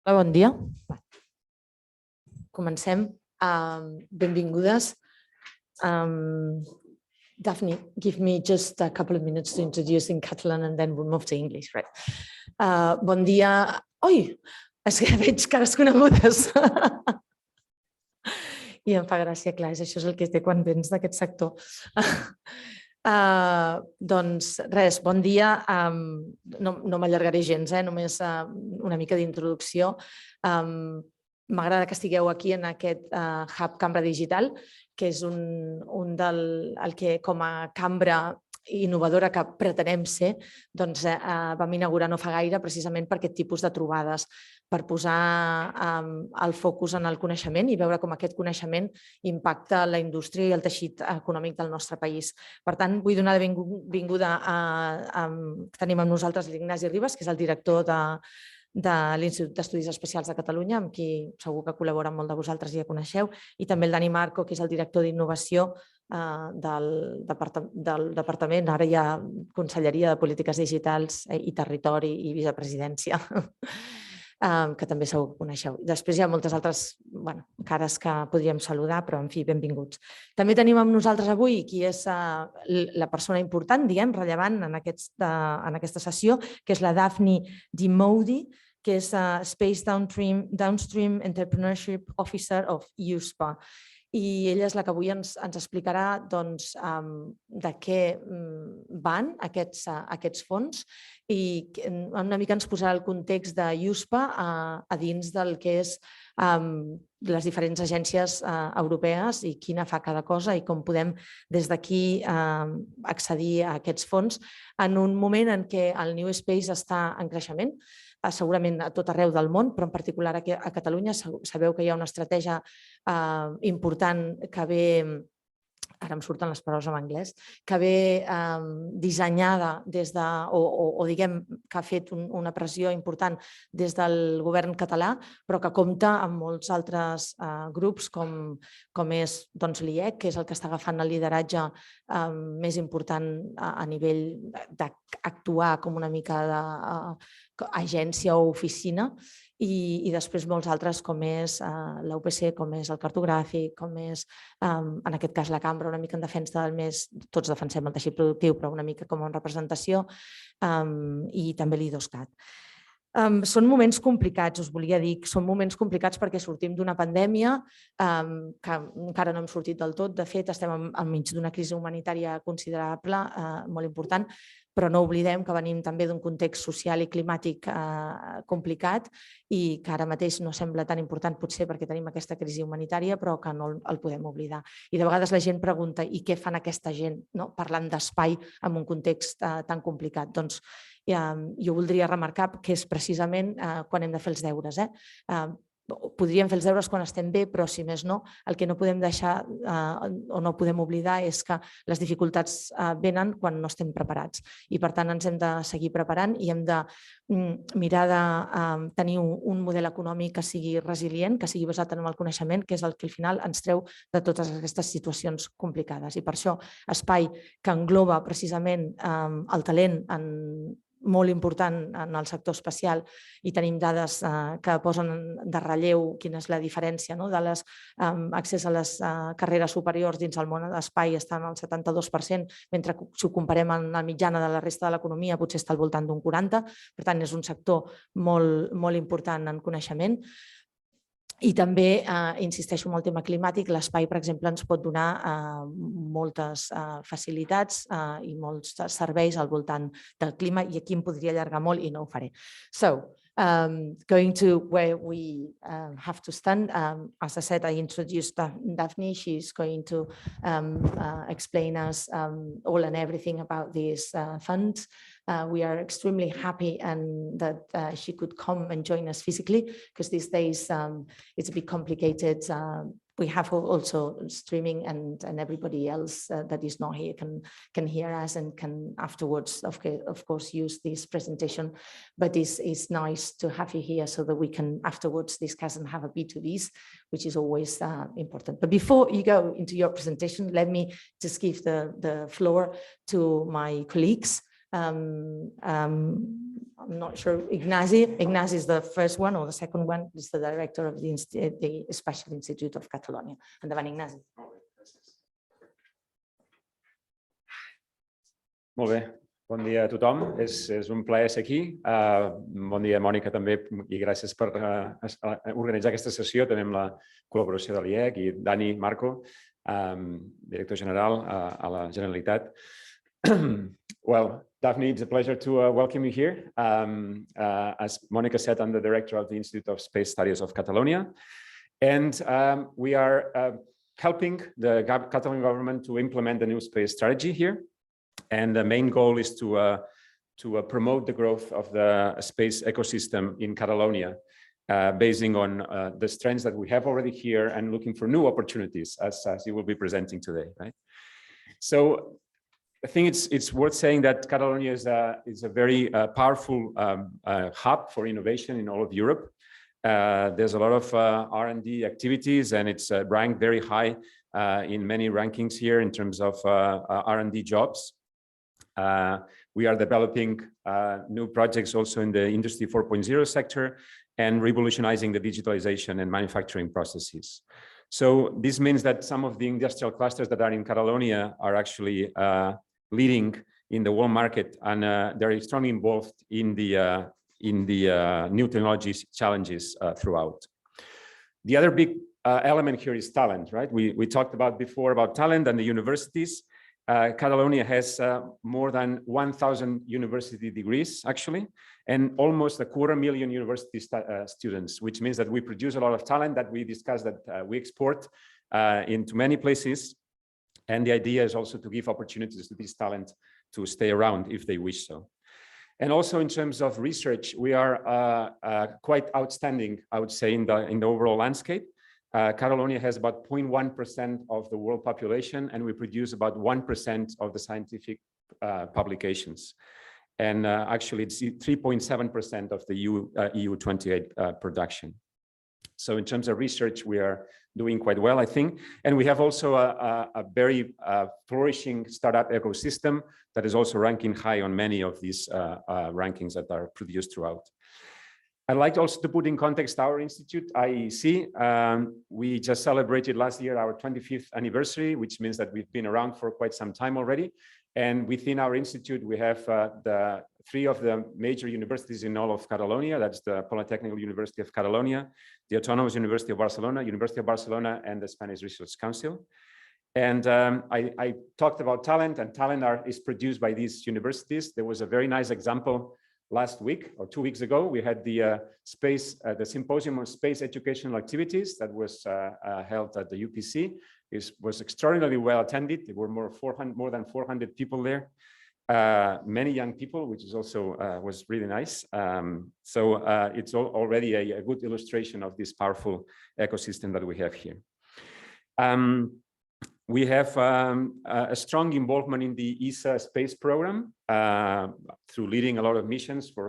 Hola, bon dia. Comencem. Benvingudes. Dafni, give me just a couple of minutes to introduce in Catalan and then we'll move to English, right? Bon dia. Ui, és que veig cares conegudes. I em fa gràcia, clar, això és el que té quan vens d'aquest sector. Doncs res, bon dia. No m'allargaré gens, només una mica d'introducció. M'agrada que estigueu aquí en aquest hub Cambra Digital, que és el que com a cambra innovadora que pretenem ser, doncs vam inaugurar no fa gaire precisament per aquest tipus de trobades, per posar el focus en el coneixement i veure com aquest coneixement impacta la indústria i el teixit econòmic del nostre país. Per tant, vull donar la benvinguda tenim amb nosaltres l'Ignasi Ribas, que és el director de l'Institut d'Estudis Espacials de Catalunya, amb qui segur que col·labora molt de vosaltres i ja coneixeu, i també el Dani Marco, que és el director d'innovació del Departament, ara ja Conselleria de Polítiques Digitals i Territori i Vicepresidència, que també segur que coneixeu. Després hi ha moltes altres cares que podríem saludar, però en fi, benvinguts. També tenim amb nosaltres avui qui és la persona important, diguem, rellevant en aquesta sessió, que és la Dafni Dimoudi, que és Space Downstream Entrepreneurship Officer of EUSPA. I ella és la que avui ens explicarà de què van aquests fons i una mica ens posarà el context de EUSPA a dins del que és les diferents agències europees i quina fa cada cosa i com podem des d'aquí accedir a aquests fons en un moment en què el New Space està en creixement, segurament a tot arreu del món, però en particular aquí a Catalunya. Sabeu que hi ha una estratègia important que ve, ara em surten les paraules en anglès, que ve dissenyada des de, o diguem que ha fet una pressió important des del govern català, però que compta amb molts altres grups com és l'IEC, que és el que està agafant el lideratge més important a nivell d'actuar com una mica d'agència o oficina, i després molts altres com és l'UPC, com és el cartogràfic, com és en aquest cas la Cambra, una mica en defensa del més, tots defensem el teixit productiu, però una mica com en representació, i també l'IDOSCAT. Són moments complicats, us volia dir, són moments complicats perquè sortim d'una pandèmia que encara no hem sortit del tot, de fet estem enmig d'una crisi humanitària considerable, molt important, però no oblidem que venim també d'un context social i climàtic complicat i que ara mateix no sembla tan important potser perquè tenim aquesta crisi humanitària, però que no el podem oblidar. I de vegades la gent pregunta i què fan aquesta gent parlant d'espai en un context tan complicat? Doncs jo voldria remarcar que és precisament quan hem de fer els deures. Podríem fer els deures quan estem bé, però si més no, el que no podem deixar o no podem oblidar és que les dificultats venen quan no estem preparats i per tant ens hem de seguir preparant i hem de mirar de tenir un model econòmic que sigui resilient, que sigui basat en el coneixement, que és el que al final ens treu de totes aquestes situacions complicades. I per això espai que engloba precisament el talent molt important en el sector espacial i tenim dades que posen de relleu quina és la diferència de l'accés a les carreres superiors dins el món de l'espai està en el 72%, mentre que si ho comparem amb la mitjana de la resta de l'economia potser està al voltant d'un 40%, per tant és un sector molt important en coneixement. I també, insisteixo en el tema climàtic, l'espai, per exemple, ens pot donar moltes facilitats i molts serveis al voltant del clima i aquí em podria allargar molt i no ho faré. So, going to where we have to stand, as I said, I introduced Dafni. She's going to explain us all and everything about these funds. We are extremely happy and that she could come and join us physically because these days it's a bit complicated. We have also streaming and everybody else that is not here can hear us and can afterwards, of course, use this presentation. But it's nice to have you here so that we can afterwards discuss and have a B2Bs, which is always important. But before you go into your presentation, let me just give the floor to my colleagues. I'm not sure, Ignasi is the first one, or the second one is the director of the Espacials Institute of Catalunya. Endavant, Ignasi. Molt bé, bon dia a tothom, és un plaer ser aquí. Bon dia, Mònica, també, i gràcies per organitzar aquesta sessió. Tenim la col·laboració de l'IEC i Dani Marco, director general a la Generalitat. Well, Dafni, it's a pleasure to welcome you here. As Mònica said, I'm the director of the Institute of Space Studies of Catalonia, and we are helping the Catalan government to implement the new space strategy here. And the main goal is to promote the growth of the space ecosystem in Catalonia, basing on the strengths that we have already here and looking for new opportunities, as you will be presenting today, right? So I think it's worth saying that Catalonia is a very powerful hub for innovation in all of Europe. There's a lot of R&D activities, and it's ranked very high in many rankings here in terms of R&D jobs. We are developing new projects also in the Industry 4.0 sector and revolutionizing the digitalization and manufacturing processes. So this means that some of the industrial clusters that are in Catalonia are actually leading in the world market, and they're strongly involved in the new technologies challenges throughout. The other big element here is talent, right? We talked about before about talent and the universities. Catalonia has more than 1,000 university degrees, actually, and almost 250,000 university students, which means that we produce a lot of talent that we discuss that we export into many places. And the idea is also to give opportunities to this talent to stay around if they wish so. And also in terms of research, we are quite outstanding, I would say, in the overall landscape. Catalonia has about 0.1% of the world population, and we produce about 1% of the scientific publications. And actually, it's 3.7% of the EU 28 production. So in terms of research, we are doing quite well, I think. And we have also a very flourishing startup ecosystem that is also ranking high on many of these rankings that are produced throughout. I'd like also to put in context our institute, IEC. We just celebrated last year our 25th anniversary, which means that we've been around for quite some time already. And within our institute, we have the three of the major universities in all of Catalonia. That's the Polytechnical University of Catalonia, the Autonomous University of Barcelona, University of Barcelona, and the Spanish Research Council. And I talked about talent, and talent is produced by these universities. There was a very nice example last week or 2 weeks ago. We had the Symposium on Space Educational Activities that was held at the UPC. It was extraordinarily well attended. There were more than 400 people there, many young people, which is also was really nice. So it's already a good illustration of this powerful ecosystem that we have here. We have a strong involvement in the ESA space program through leading a lot of missions for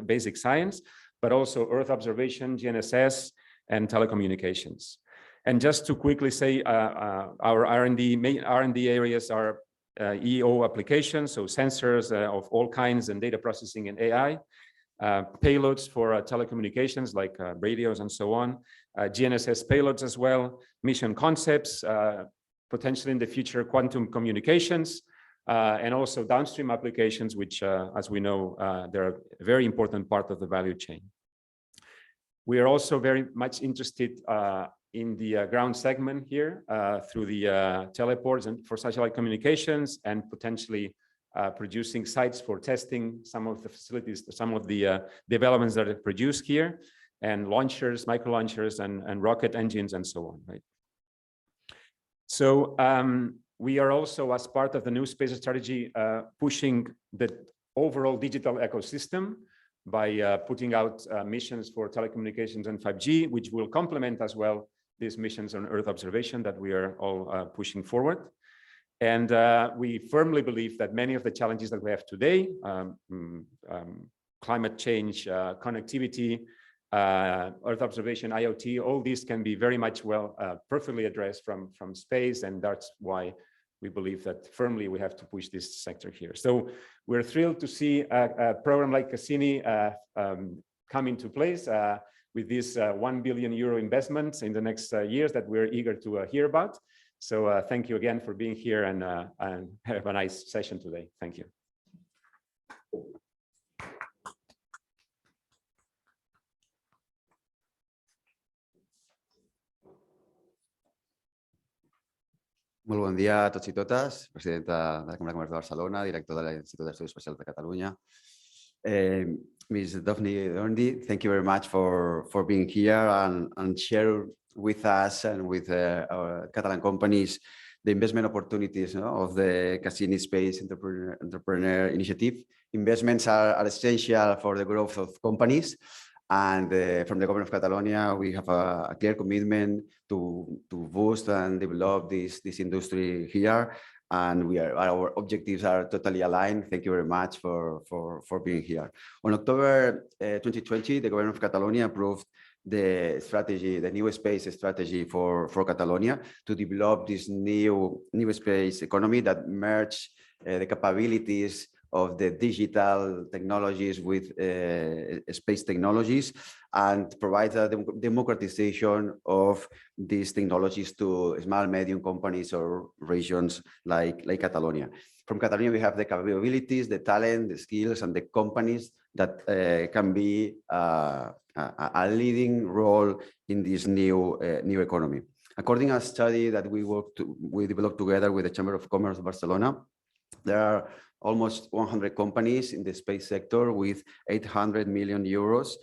basic science, but also Earth observation, GNSS, and telecommunications. And just to quickly say, our main R&D areas are EO applications, so sensors of all kinds and data processing and AI, payloads for telecommunications like radios and so on, GNSS payloads as well, mission concepts, potentially in the future quantum communications, and also downstream applications, which, as we know, they're a very important part of the value chain. We are also very much interested in the ground segment here through the teleports and for satellite communications, and potentially producing sites for testing some of the facilities, some of the developments that are produced here, and launchers, micro launchers, and rocket engines, and so on, right? So we are also, as part of the new space strategy, pushing the overall digital ecosystem by putting out missions for telecommunications and 5G, which will complement as well these missions on Earth observation that we are all pushing forward. And we firmly believe that many of the challenges that we have today, climate change, connectivity, Earth observation, IoT, all these can be very much perfectly addressed from space, and that's why we believe that firmly we have to push this sector here. So we're thrilled to see a program like Cassini come into place with this €1 billion investment in the next years that we're eager to hear about. So thank you again for being here and have a nice session today. Thank you. Molt bon dia a tots i totes, presidenta de la Cambra de Comerç de Barcelona, director de l'Institut d'Estudis Espacials de Catalunya. Ms. Dafni Dimoudi, thank you very much for being here and share with us and with our Catalan companies the investment opportunities of the Cassini Space Entrepreneur Initiative. Investments are essential for the growth of companies. And from the Government of Catalonia, we have a clear commitment to boost and develop this industry here. And our objectives are totally aligned. Thank you very much for being here. On October 2020, the Government of Catalonia approved the strategy, the new space strategy for Catalonia to develop this new space economy that merge the capabilities of the digital technologies with space technologies and provide a democratization of these technologies to small, medium companies or regions like Catalonia. From Catalonia, we have the capabilities, the talent, the skills, and the companies that can be a leading role in this new economy. According to a study that we developed together with the Chamber of Commerce of Barcelona, there are almost 100 companies in the space sector with 800 million euros.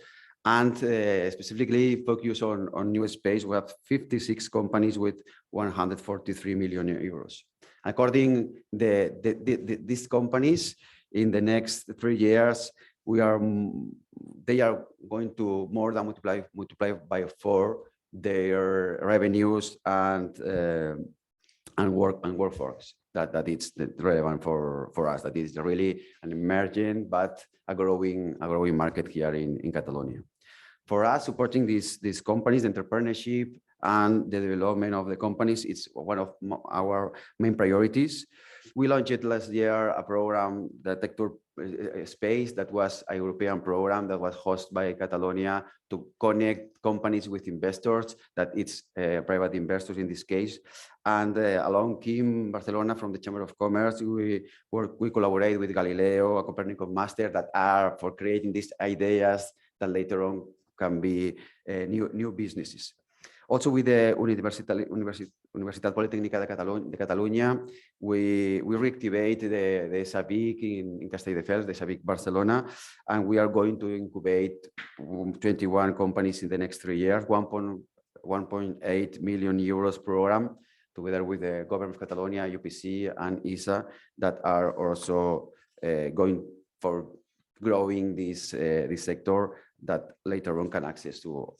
And specifically focus on new space, we have 56 companies with 143 million euros. According to these companies, in the next 3 years, they are going to more than multiply by 4 their revenues and workforce. That it's relevant for us. That is really an emerging but a growing market here in Catalonia. For us, supporting these companies, the entrepreneurship and the development of the companies, it's one of our main priorities. We launched last year a program, the Sector Space, that was a European program that was hosted by Catalonia to connect companies with investors, that it's private investors in this case. And along Kim Barcelona from the Chamber of Commerce, we collaborate with Galileo, a Copernicus Master, that are for creating these ideas that later on can be new businesses. Also with the Universitat Política de Catalunya, we reactivate the SABIC in Castelldefels, the SABIC Barcelona, and we are going to incubate 21 companies in the next 3 years, 1.8 million euros program, together with the Government of Catalonia, UPC, and ISA, that are also going for growing this sector that later on can access to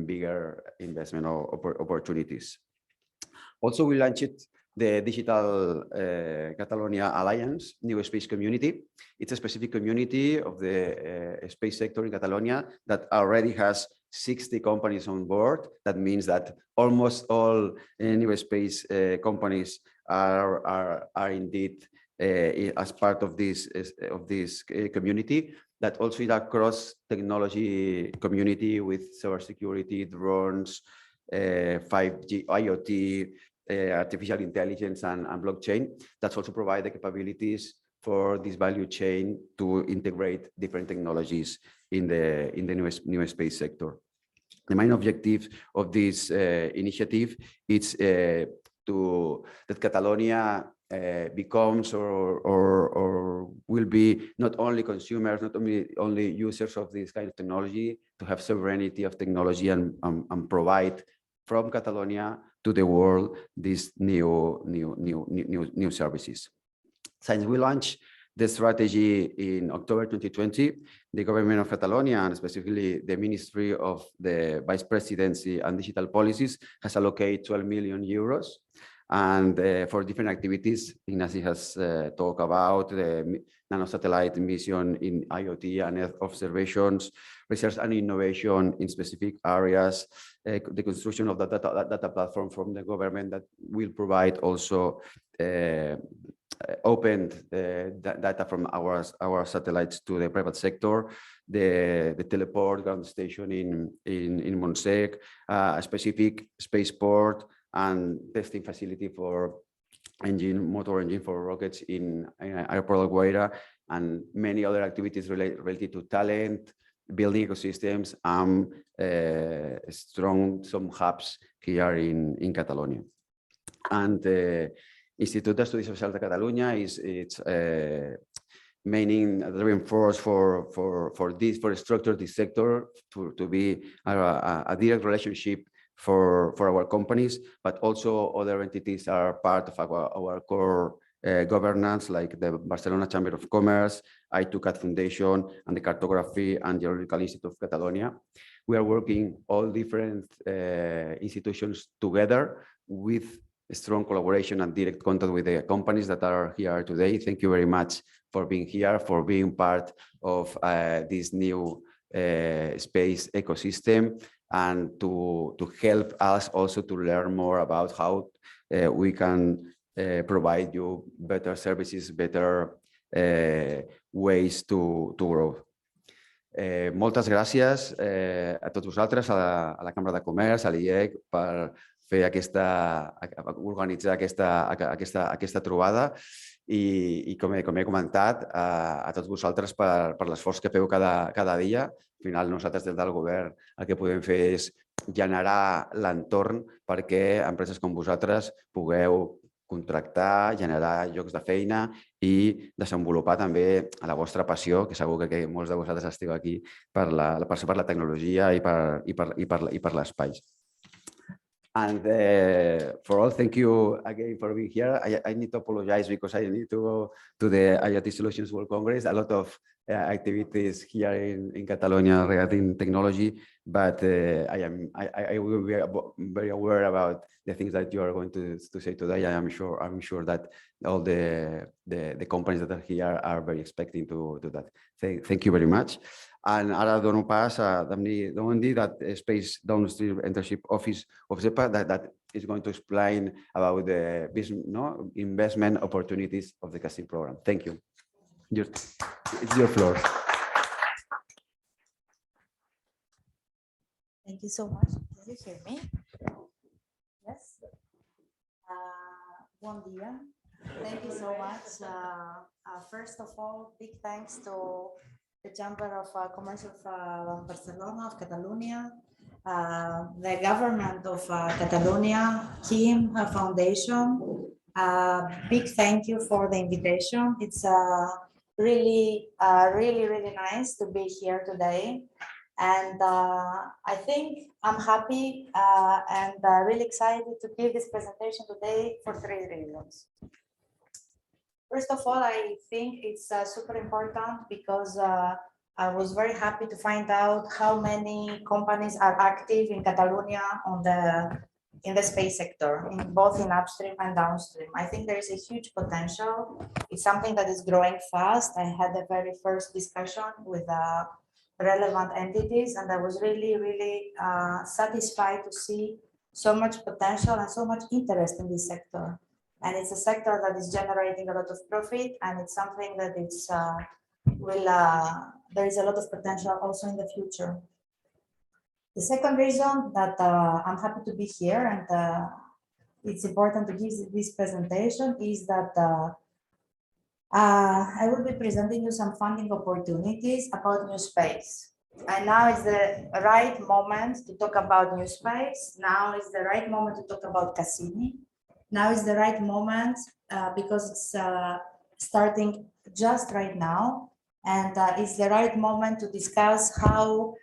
bigger investment opportunities. Also, we launched the Digital Catalonia Alliance, New Space Community. It's a specific community of the space sector in Catalonia that already has 60 companies on board. That means that almost all new space companies are indeed as part of this community. That also is a cross-technology community with cybersecurity, drones, 5G, IoT, artificial intelligence, and blockchain. That's also provide the capabilities for this value chain to integrate different technologies in the new space sector. The main objective of this initiative is that Catalonia becomes or will be not only consumers, not only users of this kind of technology, to have sovereignty of technology and provide from Catalonia to the world these new services. Since we launched the strategy in October 2020, the Government of Catalonia, and specifically the Ministry of the Vice Presidency and Digital Policies, has allocated 12 million euros. And for different activities, Ignasi has talked about the nanosatellite mission in IoT and Earth observations, research and innovation in specific areas, the construction of the data platform from the government that will provide also opened data from our satellites to the private sector, the teleport ground station in Montsec, a specific spaceport and testing facility for motor engine for rockets in Airport of Guaira, and many other activities related to talent, building ecosystems, and some hubs here in Catalonia. And Institut d'Estudis Espacials de Catalunya it's main driving force for structure this sector to be a direct relationship for our companies, but also other entities are part of our core governance, like the Barcelona Chamber of Commerce, I2CAT Foundation, and the Cartography and Geological Institute of Catalonia. We are working all different institutions together with strong collaboration and direct contact with the companies that are here today. Thank you very much for being here, for being part of this new space ecosystem, and to help us also to learn more about how we can provide you better services, better ways to grow. Moltes gràcies a tots vosaltres, a la Cambra de Comerç, a l'IEC, per organitzar aquesta trobada, i com he comentat, a tots vosaltres per l'esforç que feu cada dia. Al final, nosaltres des del govern el que podem fer és generar l'entorn perquè empreses com vosaltres pugueu contractar, generar llocs de feina i desenvolupar també la vostra passió, que segur que molts de vosaltres esteu aquí per la tecnologia i per l'espai. And for all, thank you again for being here. I need to apologize because I need to go to the IoT Solutions World Congress. A lot of activities here in Catalonia regarding technology, but I will be very aware about the things that you are going to say today. I'm sure that all the companies that are here are very expecting to do that. Thank you very much. And ara dono pas a Dafni Dimoudi, that Space Downstream Internship Office of EUSPA, that is going to explain about the investment opportunities of the casting program. Thank you. It's your floor. Thank you so much. Can you hear me? Yes. Bon dia. Thank you so much. First of all, big thanks to the Chamber of Commerce of Barcelona, of Catalonia, the government of Catalonia, Kim Foundation. Big thank you for the invitation. It's really nice to be here today. And I think I'm happy and really excited to give this presentation today for 3 reasons. First of all, I think it's super important because I was very happy to find out how many companies are active in Catalonia in the space sector, both in upstream and downstream. I think there is a huge potential. It's something that is growing fast. I had the very first discussion with relevant entities, and I was really satisfied to see so much potential and so much interest in this sector. And it's a sector that is generating a lot of profit, and it's something that there is a lot of potential also in the future. The second reason that I'm happy to be here and it's important to give this presentation is that I will be presenting you some funding opportunities about new space. And now is the right moment to talk about new space. Now is the right moment to talk about Cassini. Now is the right moment because it's starting just right now, and it's the right moment to discuss how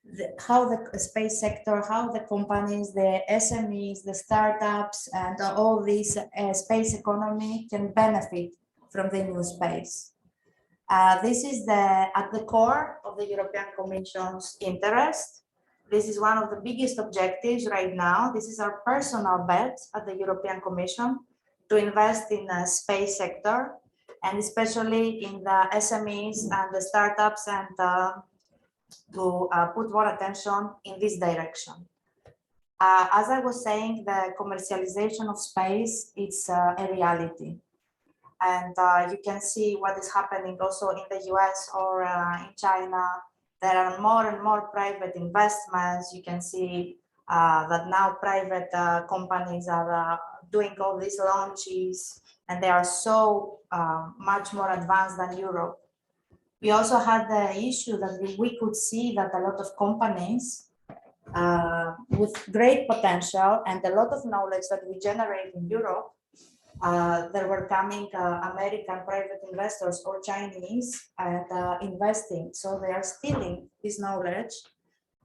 the space sector, how the companies, the SMEs, the startups, and all this space economy can benefit from the new space. This is at the core of the European Commission's interest. This is one of the biggest objectives right now. This is our personal bet at the European Commission to invest in the space sector, and especially in the SMEs and the startups, and to put more attention in this direction. As I was saying, the commercialization of space is a reality. And you can see what is happening also in the US or in China. There are more and more private investments. You can see that now private companies are doing all these launches, and they are so much more advanced than Europe. We also had the issue that we could see that a lot of companies with great potential and a lot of knowledge that we generate in Europe, there were coming American private investors or Chinese and investing. So they are stealing this knowledge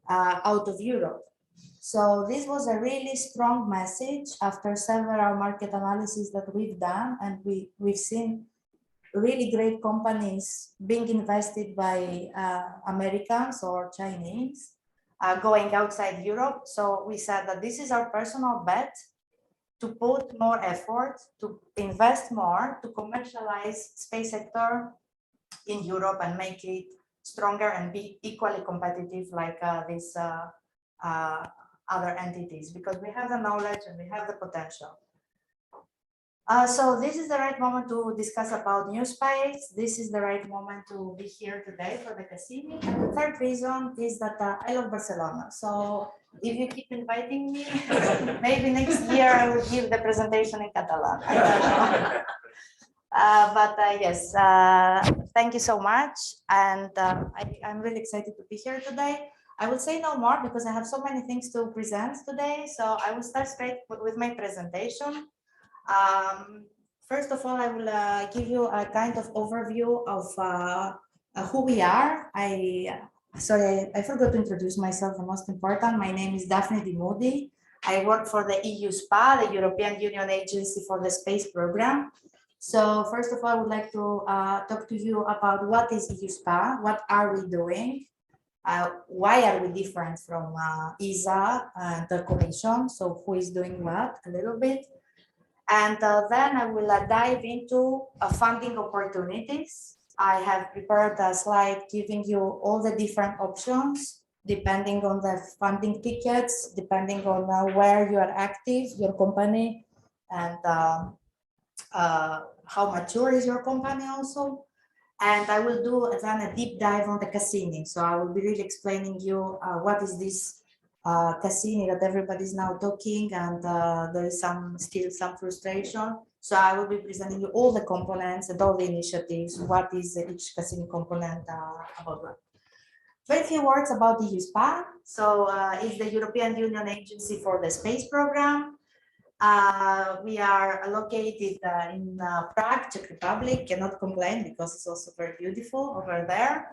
out of Europe. So this was a really strong message after several market analyses that we've done, and we've seen really great companies being invested by Americans or Chinese going outside Europe. So we said that this is our personal bet to put more effort, to invest more, to commercialize space sector in Europe and make it stronger and be equally competitive like these other entities, because we have the knowledge and we have the potential. So this is the right moment to discuss about new space. This is the right moment to be here today for the Cassini. And the third reason is that I love Barcelona. So if you keep inviting me, maybe next year I will give the presentation in Catalan. I don't know. But yes, thank you so much. And I'm really excited to be here today. I will say no more because I have so many things to present today. So I will start straight with my presentation. First of all, I will give you a kind of overview of who we are. Sorry, I forgot to introduce myself, the most important. My name is Dafni Dimoudi. I work for the EUSPA, the European Union Agency for the Space Program. So first of all, I would like to talk to you about what is EUSPA, what are we doing, why are we different from ESA and the Commission, so who is doing what a little bit. And then I will dive into funding opportunities. I have prepared a slide giving you all the different options, depending on the funding tickets, depending on where you are active, your company, and how mature is your company also. And I will do then a deep dive on the Cassini. So I will be really explaining you what is this Cassini that everybody is now talking, and there is still some frustration. So I will be presenting you all the components and all the initiatives. What is each Cassini component about what? Very few words about the EUSPA. So it's the European Union Agency for the Space Program. We are located in Prague, Czech Republic. Cannot complain because it's also very beautiful over there.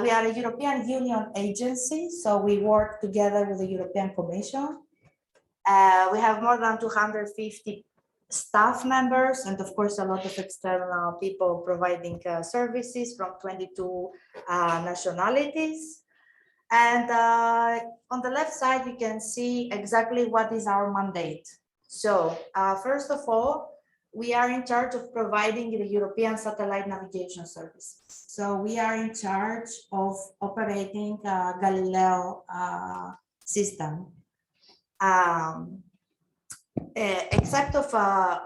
We are a European Union agency, so we work together with the European Commission. We have more than 250 staff members, and of course a lot of external people providing services from 22 nationalities. And on the left side, you can see exactly what is our mandate. So first of all, we are in charge of providing the European satellite navigation services. So we are in charge of operating Galileo system. Except of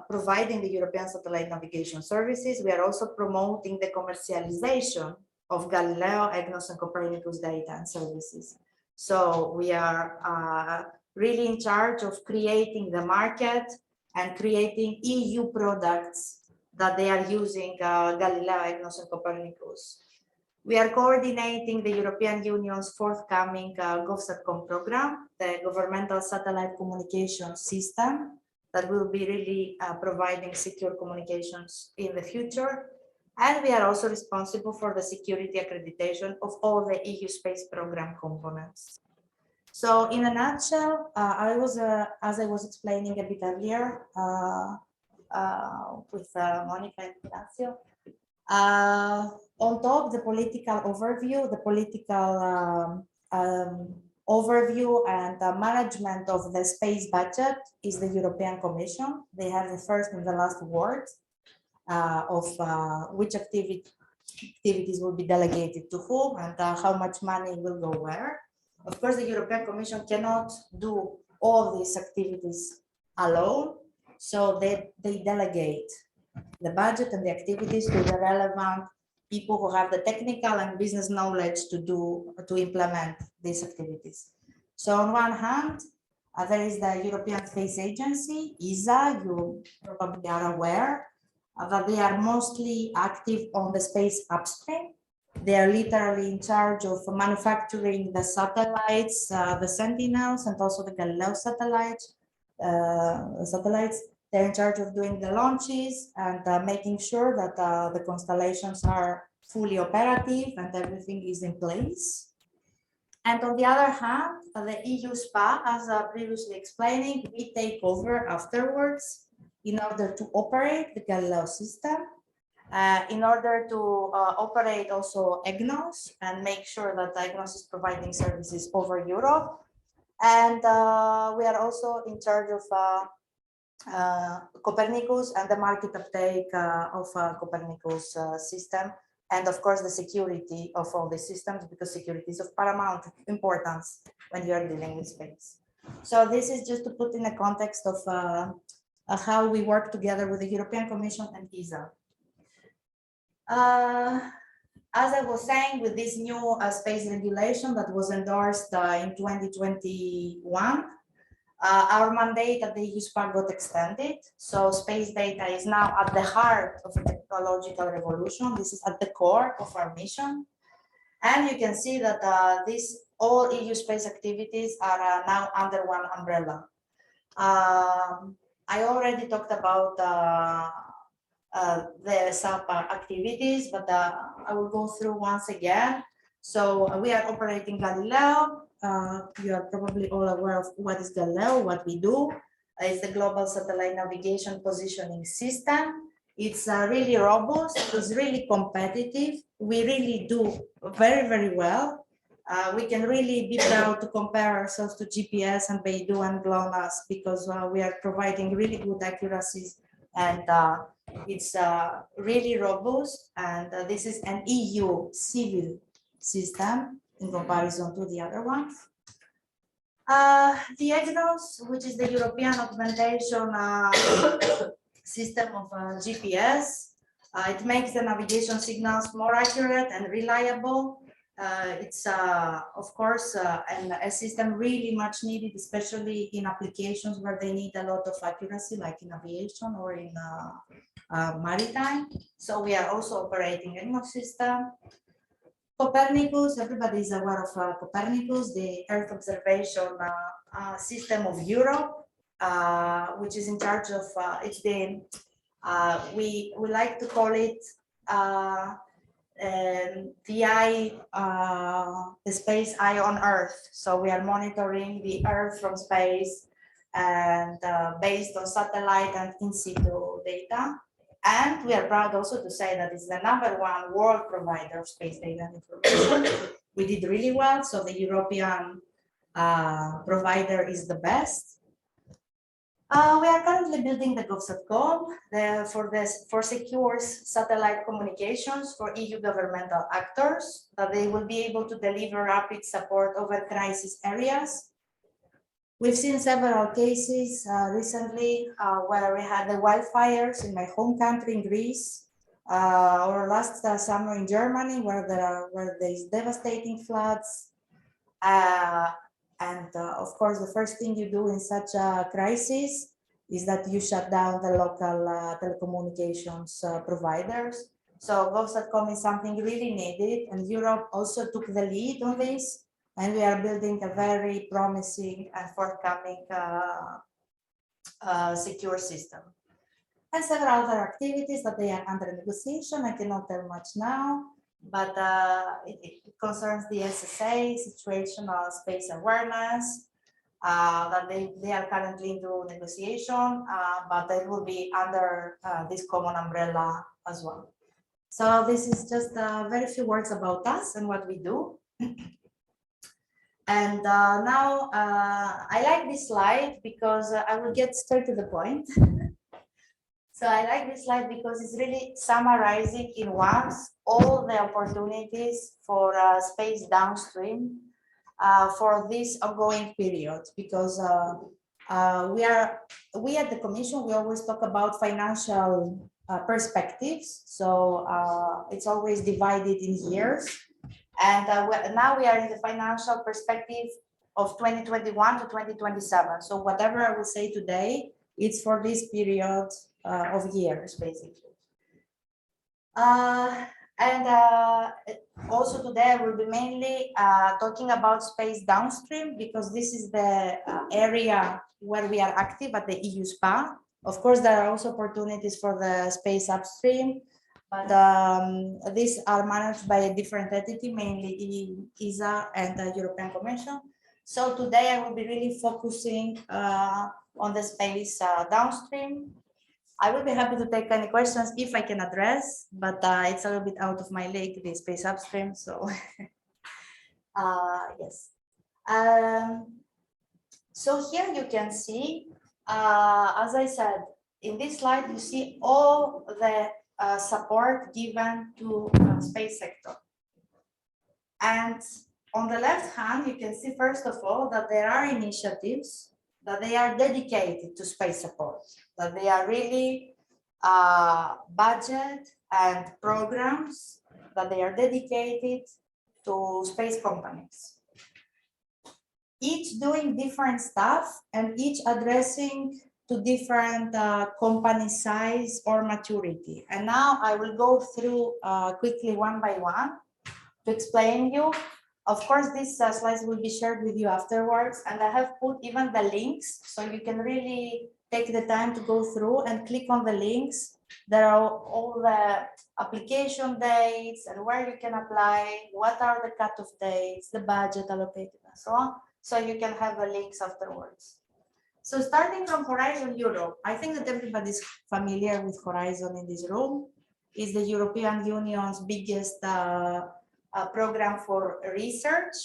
providing the European satellite navigation services, we are also promoting the commercialization of Galileo, EGNOS, and Copernicus data and services. So we are really in charge of creating the market and creating EU products that they are using Galileo, EGNOS, and Copernicus. We are coordinating the European Union's forthcoming GovSatcom program, the governmental satellite communication system that will be really providing secure communications in the future. And we are also responsible for the security accreditation of all the EU space program components. So in a nutshell, as I was explaining a bit earlier with Mònica and Ignacio, on top, the political overview, the political overview and management of the space budget is the European Commission. They have the first and the last word of which activities will be delegated to whom and how much money will go where. Of course, the European Commission cannot do all these activities alone, so they delegate the budget and the activities to the relevant people who have the technical and business knowledge to implement these activities. So on one hand, there is the European Space Agency, ESA. You probably are aware that they are mostly active on the space upstream. They are literally in charge of manufacturing the satellites, the Sentinels, and also the Galileo satellites. They're in charge of doing the launches and making sure that the constellations are fully operative and everything is in place. And on the other hand, the EUSPA, as previously explaining, we take over afterwards in order to operate the Galileo system, in order to operate also EGNOS and make sure that EGNOS is providing services over Europe. And we are also in charge of Copernicus and the market uptake of Copernicus system, and of course the security of all the systems, because security is of paramount importance when you are dealing with space. So this is just to put in a context of how we work together with the European Commission and ESA. As I was saying, with this new space regulation that was endorsed in 2021, our mandate at the EUSPA got extended. So space data is now at the heart of a technological revolution. This is at the core of our mission. And you can see that all EU space activities are now under one umbrella. I already talked about the sub activities, but I will go through once again. So we are operating Galileo. You are probably all aware of what is Galileo, what we do. It's the global satellite navigation positioning system. It's really robust, it's really competitive. We really do very, very well. We can really be proud to compare ourselves to GPS and Beidou and GLONASS because we are providing really good accuracies, and it's really robust. And this is an EU civil system in comparison to the other ones. The EGNOS, which is the European augmentation system of GPS, it makes the navigation signals more accurate and reliable. It's of course a system really much needed, especially in applications where they need a lot of accuracy, like in aviation or in maritime. So we are also operating EGNOS system. Copernicus, everybody is aware of Copernicus, the Earth observation system of Europe, which is in charge of, it's the, we like to call it the space eye on Earth. So we are monitoring the Earth from space and based on satellite and in situ data. And we are proud also to say that it's the #1 world provider of space data and information. We did really well, so the European provider is the best. We are currently building the GovSatCom for secure satellite communications for EU governmental actors, that they will be able to deliver rapid support over crisis areas. We've seen several cases recently where we had the wildfires in my home country in Greece, or last summer in Germany, where there is devastating floods. And of course, the first thing you do in such a crisis is that you shut down the local telecommunications providers. So GovSatCom is something really needed, and Europe also took the lead on this. And we are building a very promising and forthcoming secure system. And several other activities that they are under negotiation. I cannot tell much now, but it concerns the SSA, situational space awareness, that they are currently into negotiation, but they will be under this common umbrella as well. So this is just very few words about us and what we do. And now I like this slide because I will get straight to the point. So I like this slide because it's really summarizing in once all the opportunities for space downstream for this ongoing period. Because we at the Commission, we always talk about financial perspectives. So it's always divided in years. And now we are in the financial perspective of 2021 to 2027. So whatever I will say today, it's for this period of years, basically. Also today I will be mainly talking about space downstream, because this is the area where we are active at the EUSPA. Of course, there are also opportunities for the space upstream, but these are managed by a different entity, mainly ESA and the European Commission. So today I will be really focusing on the space downstream. I will be happy to take any questions if I can address, but it's a little bit out of my league, the space upstream, so yes. So here you can see, as I said, in this slide, you see all the support given to the space sector. And on the left hand, you can see, first of all, that there are initiatives that they are dedicated to space support, that they are really budget and programs that they are dedicated to space companies. Each doing different stuff and each addressing to different company size or maturity. And now I will go through quickly one by one to explain you. Of course, these slides will be shared with you afterwards, and I have put even the links, so you can really take the time to go through and click on the links. There are all the application dates and where you can apply, what are the cutoff dates, the budget allocated, and so on. So you can have the links afterwards. So starting from Horizon Europe, I think that everybody's familiar with Horizon in this room. It's the European Union's biggest program for research.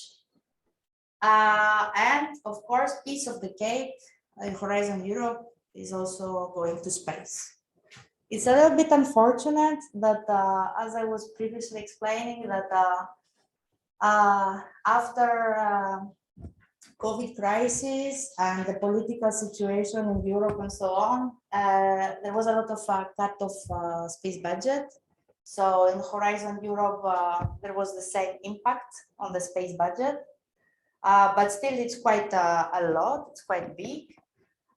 And of course, piece of the cake, Horizon Europe is also going to space. It's a little bit unfortunate that, as I was previously explaining, that after COVID crisis and the political situation in Europe and so on, there was a lot of cut of space budget. So in Horizon Europe, there was the same impact on the space budget, but still it's quite a lot, it's quite big.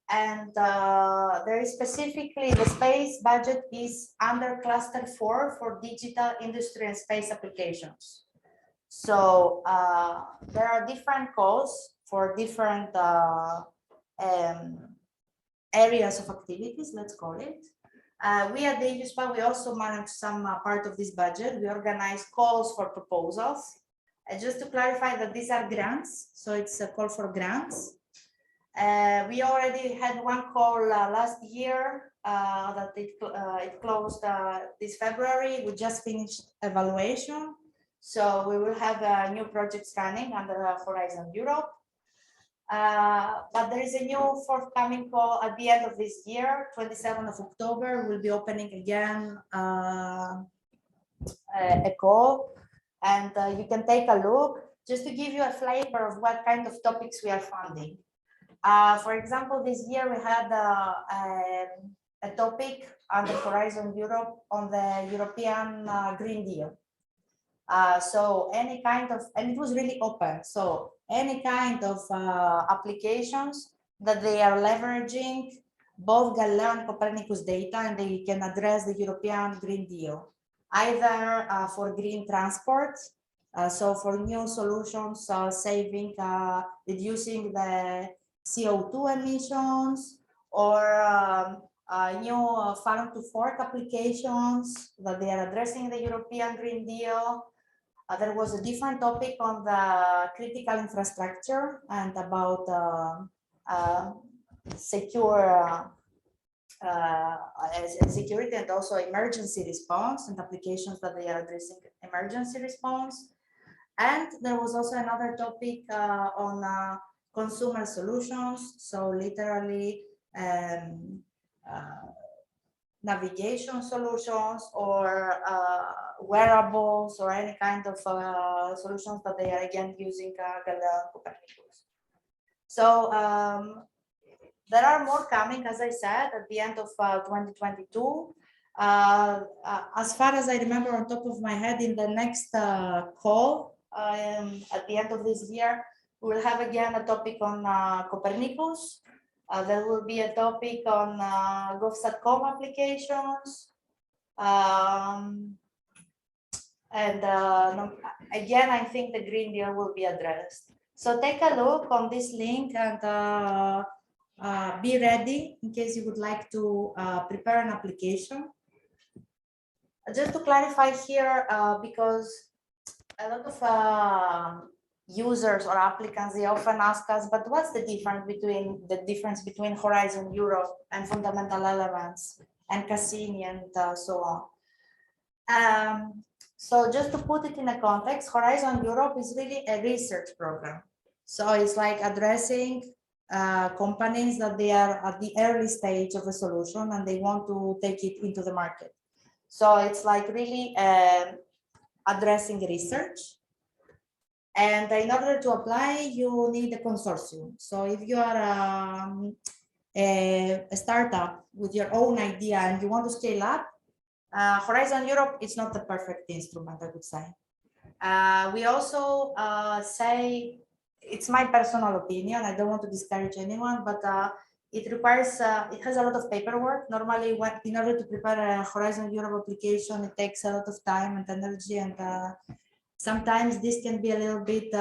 And there is specifically, the space budget is under cluster 4 for digital industry and space applications. So there are different calls for different areas of activities, let's call it. We at the EUSPA, we also manage some part of this budget. We organize calls for proposals. Just to clarify that these are grants, so it's a call for grants. We already had one call last year that it closed this February. We just finished evaluation. So we will have new projects running under Horizon Europe. But there is a new forthcoming call at the end of this year, 27th of October. We'll be opening again a call, and you can take a look just to give you a flavor of what kind of topics we are funding. For example, this year we had a topic under Horizon Europe on the European Green Deal. So any kind of, and it was really open, so any kind of applications that they are leveraging both Galileo and Copernicus data, and they can address the European Green Deal, either for green transport, so for new solutions, saving, reducing the CO2 emissions, or new farm to fork applications that they are addressing the European Green Deal. There was a different topic on the critical infrastructure and about secure security and also emergency response and applications that they are addressing emergency response. And there was also another topic on consumer solutions, so literally navigation solutions or wearables or any kind of solutions that they are again using Galileo and Copernicus. So there are more coming, as I said, at the end of 2022. As far as I remember on top of my head, in the next call at the end of this year, we will have again a topic on Copernicus. There will be a topic on GovSatcom applications. Again, I think the Green Deal will be addressed. So take a look on this link and be ready in case you would like to prepare an application. Just to clarify here, because a lot of users or applicants, they often ask us, but what's the difference between Horizon Europe and Fundamental Elements and Cassini and so on? So just to put it in a context, Horizon Europe is really a research program. So it's like addressing companies that they are at the early stage of a solution and they want to take it into the market. So it's like really addressing research. And in order to apply, you need a consortium. So if you are a startup with your own idea and you want to scale up, Horizon Europe is not the perfect instrument, I would say. We also say, it's my personal opinion, I don't want to discourage anyone, but it requires, it has a lot of paperwork. Normally, in order to prepare a Horizon Europe application, it takes a lot of time and energy, and sometimes this can be a little bit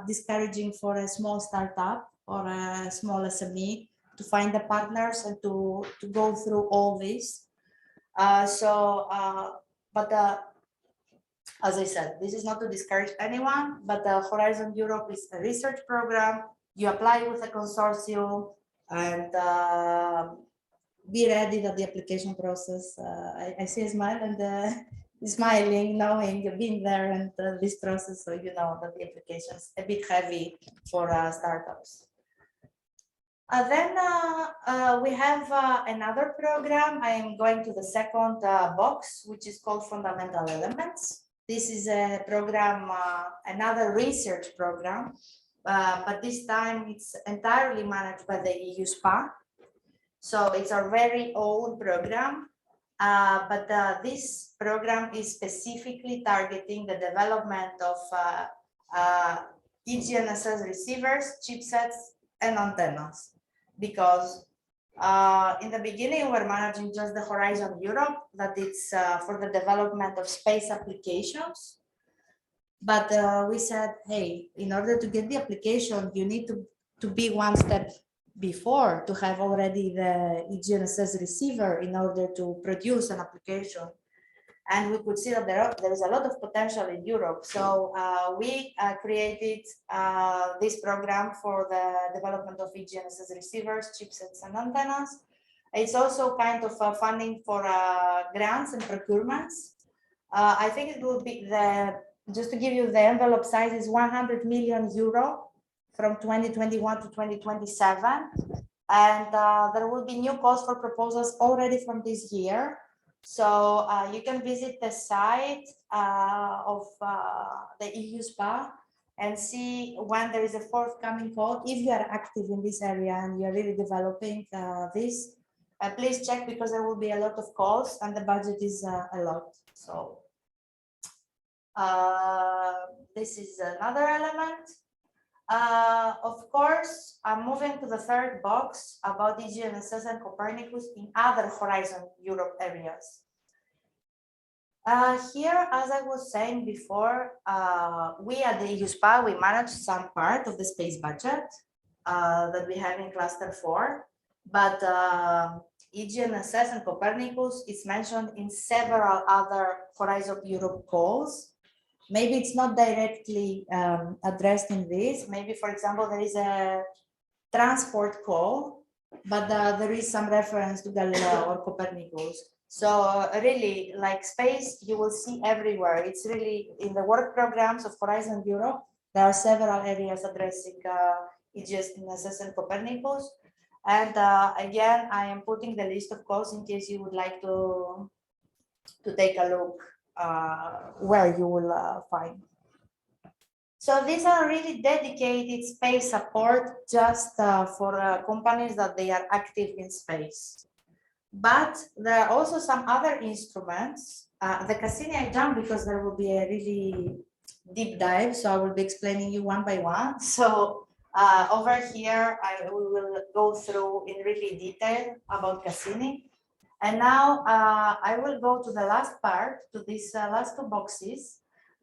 discouraging for a small startup or a small SME to find the partners and to go through all this. As I said, this is not to discourage anyone, but Horizon Europe is a research program. You apply with a consortium and be ready that the application process, I see a smile and smiling, knowing you've been there and this process, so you know that the application is a bit heavy for startups. Then we have another program. I am going to the second box, which is called Fundamental Elements. This is a program, another research program, but this time it's entirely managed by the EUSPA. So it's our very own program. But this program is specifically targeting the development of EGNSS receivers, chipsets, and antennas. Because in the beginning, we're managing just the Horizon Europe, that it's for the development of space applications. But we said, hey, in order to get the application, you need to be one step before, to have already the EGNSS receiver in order to produce an application. And we could see that there is a lot of potential in Europe. So we created this program for the development of EGNSS receivers, chipsets, and antennas. It's also kind of funding for grants and procurements. I think it will be just to give you the envelope size is 100 million euro from 2021 to 2027. And there will be new calls for proposals already from this year. So you can visit the site of the EUSPA and see when there is a forthcoming call. If you are active in this area and you're really developing this, please check, because there will be a lot of calls and the budget is a lot. So this is another element. Of course, I'm moving to the third box about EGNSS and Copernicus in other Horizon Europe areas. Here, as I was saying before, we at the EUSPA, we manage some part of the space budget that we have in Cluster 4, but EGNSS and Copernicus is mentioned in several other Horizon Europe calls. Maybe it's not directly addressed in this. Maybe, for example, there is a transport call, but there is some reference to Galileo or Copernicus. So really, like space, you will see everywhere. It's really in the work programs of Horizon Europe. There are several areas addressing Aegis, GNSS, and Copernicus. And again, I am putting the list, of course, in case you would like to take a look where you will find. So these are really dedicated space support just for companies that they are active in space. But there are also some other instruments. The Cassini I jumped because there will be a really deep dive, so I will be explaining you one by one. So over here, we will go through in really detail about Cassini. And now I will go to the last part, to these last two boxes,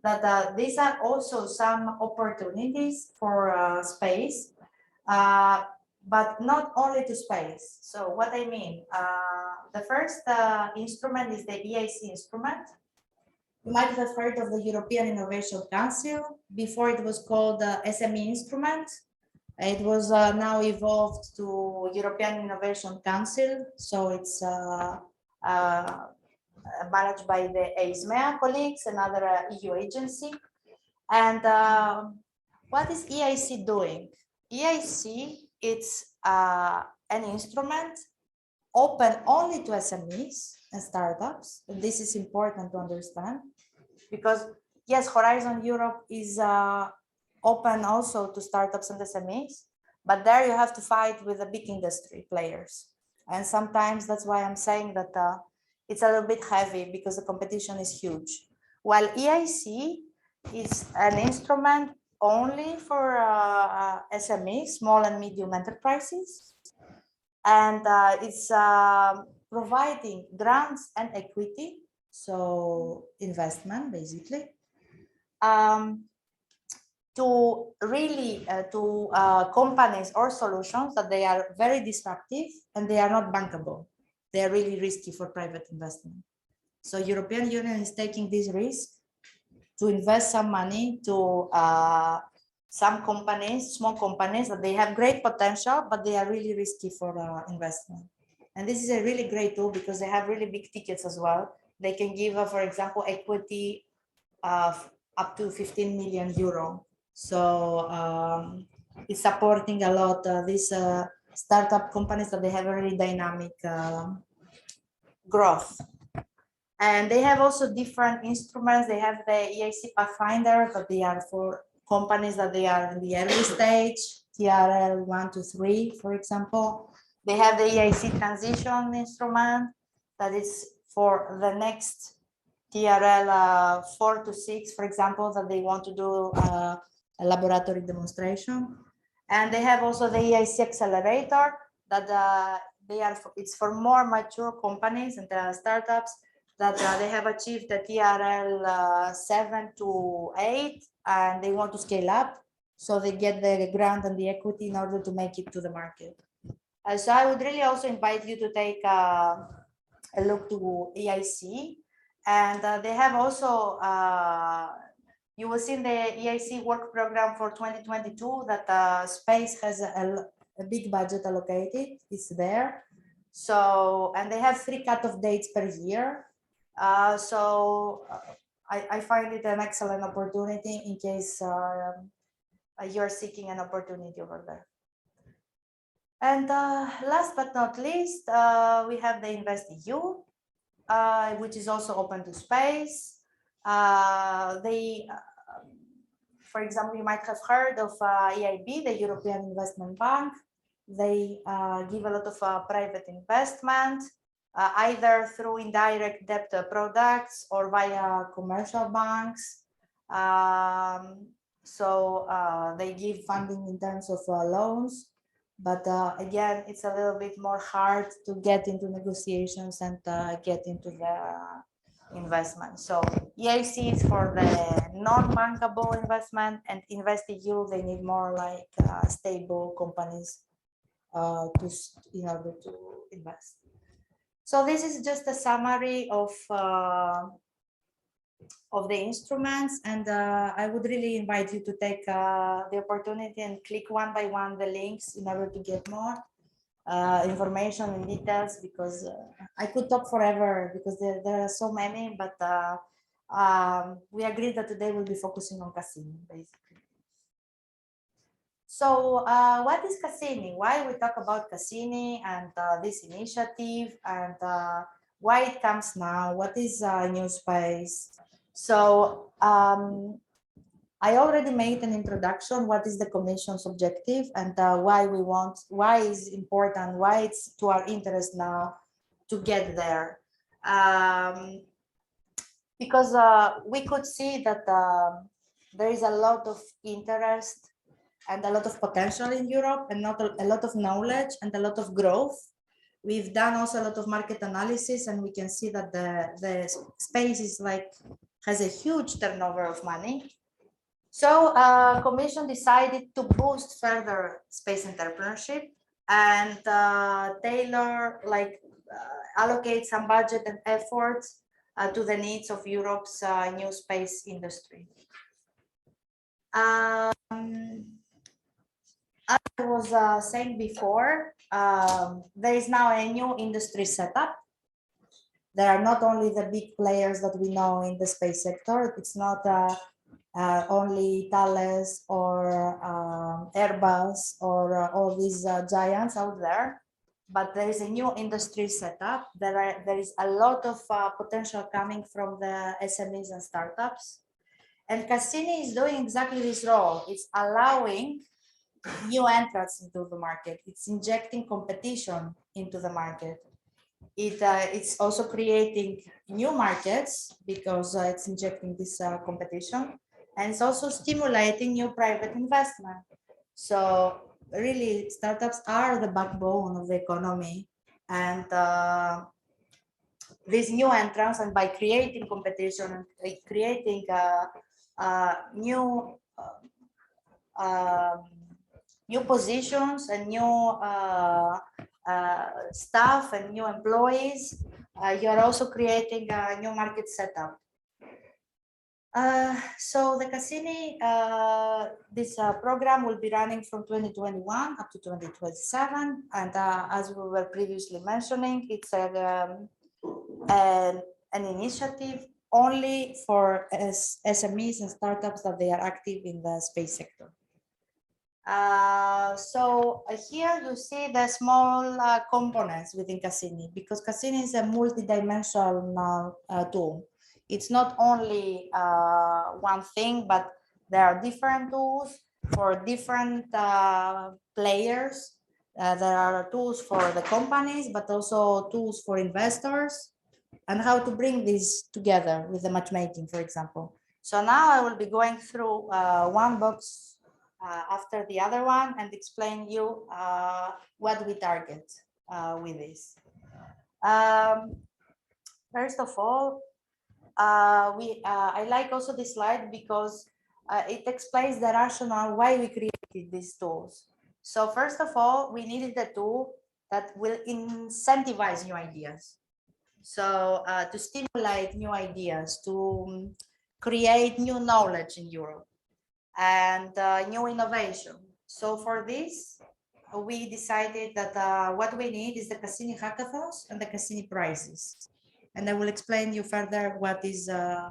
that these are also some opportunities for space, but not only to space. So what I mean, the first instrument is the EIC instrument. You might have heard of the European Innovation Council. Before it was called the SME instrument. It was now evolved to European Innovation Council. So it's managed by the EUSPA colleagues, another EU agency. And what is EIC doing? EIC, it's an instrument open only to SMEs and startups. And this is important to understand because yes, Horizon Europe is open also to startups and SMEs, but there you have to fight with the big industry players. And sometimes that's why I'm saying that it's a little bit heavy because the competition is huge. While EIC is an instrument only for SMEs, small and medium enterprises, and it's providing grants and equity, so investment basically, to really to companies or solutions that they are very disruptive and they are not bankable. They are really risky for private investment. So European Union is taking this risk to invest some money to some companies, small companies that they have great potential, but they are really risky for investment. And this is a really great tool because they have really big tickets as well. They can give, for example, equity of up to 15 million euro. So it's supporting a lot these startup companies that they have a really dynamic growth. And they have also different instruments. They have the EIC Pathfinder, but they are for companies that they are in the early stage, TRL 1 to 3, for example. They have the EIC Transition instrument that is for the next TRL 4 to 6, for example, that they want to do a laboratory demonstration. And they have also the EIC Accelerator that it's for more mature companies and startups that they have achieved the TRL 7 to 8 and they want to scale up. So they get the grant and the equity in order to make it to the market. So I would really also invite you to take a look to EIC. And they have also, you will see in the EIC work program for 2022 that space has a big budget allocated. It's there. So, and they have 3 cutoff dates per year. So I find it an excellent opportunity in case you're seeking an opportunity over there. And last but not least, we have the InvestEU, which is also open to space. For example, you might have heard of EIB, the European Investment Bank. They give a lot of private investment, either through indirect debt products or via commercial banks. So they give funding in terms of loans. But again, it's a little bit more hard to get into negotiations and get into the investment. So EIC is for the non-bankable investment, and InvestEU, they need more like stable companies in order to invest. So this is just a summary of the instruments, and I would really invite you to take the opportunity and click one by one the links in order to get more. information and details, because I could talk forever because there are so many, but we agreed that today we'll be focusing on Cassini, basically. So what is Cassini? Why we talk about Cassini and this initiative, and why it comes now? What is new space? So I already made an introduction. What is the Commission's objective and why is important, why it's to our interest now to get there. Because we could see that there is a lot of interest and a lot of potential in Europe, and not a lot of knowledge and a lot of growth. We've done also a lot of market analysis, and we can see that the space is has a huge turnover of money. So Commission decided to boost further space entrepreneurship and tailor, allocate some budget and efforts to the needs of Europe's new space industry. As I was saying before, there is now a new industry setup. There are not only the big players that we know in the space sector. It's not only Thales or Airbus or all these giants out there, but there is a new industry setup. There is a lot of potential coming from the SMEs and startups. And Cassini is doing exactly this role. It's allowing new entrants into the market. It's injecting competition into the market. It's also creating new markets because it's injecting this competition, and it's also stimulating new private investment. So really, startups are the backbone of the economy, and these new entrants, and by creating competition and creating new positions and new staff and new employees, you are also creating a new market setup. So the Cassini, this program will be running from 2021 up to 2027. And as we were previously mentioning, it's an initiative only for SMEs and startups that they are active in the space sector. So here you see the small components within Cassini, because Cassini is a multidimensional tool. It's not only one thing, but there are different tools for different players. There are tools for the companies, but also tools for investors, and how to bring these together with the matchmaking, for example. So now I will be going through one box after the other one and explain you what we target with this. First of all, I like also this slide because it explains the rationale why we created these tools. So first of all, we needed a tool that will incentivize new ideas. So to stimulate new ideas, to create new knowledge in Europe and new innovation. So for this, we decided that what we need is the Cassini hackathons and the Cassini prizes. And I will explain you further what is the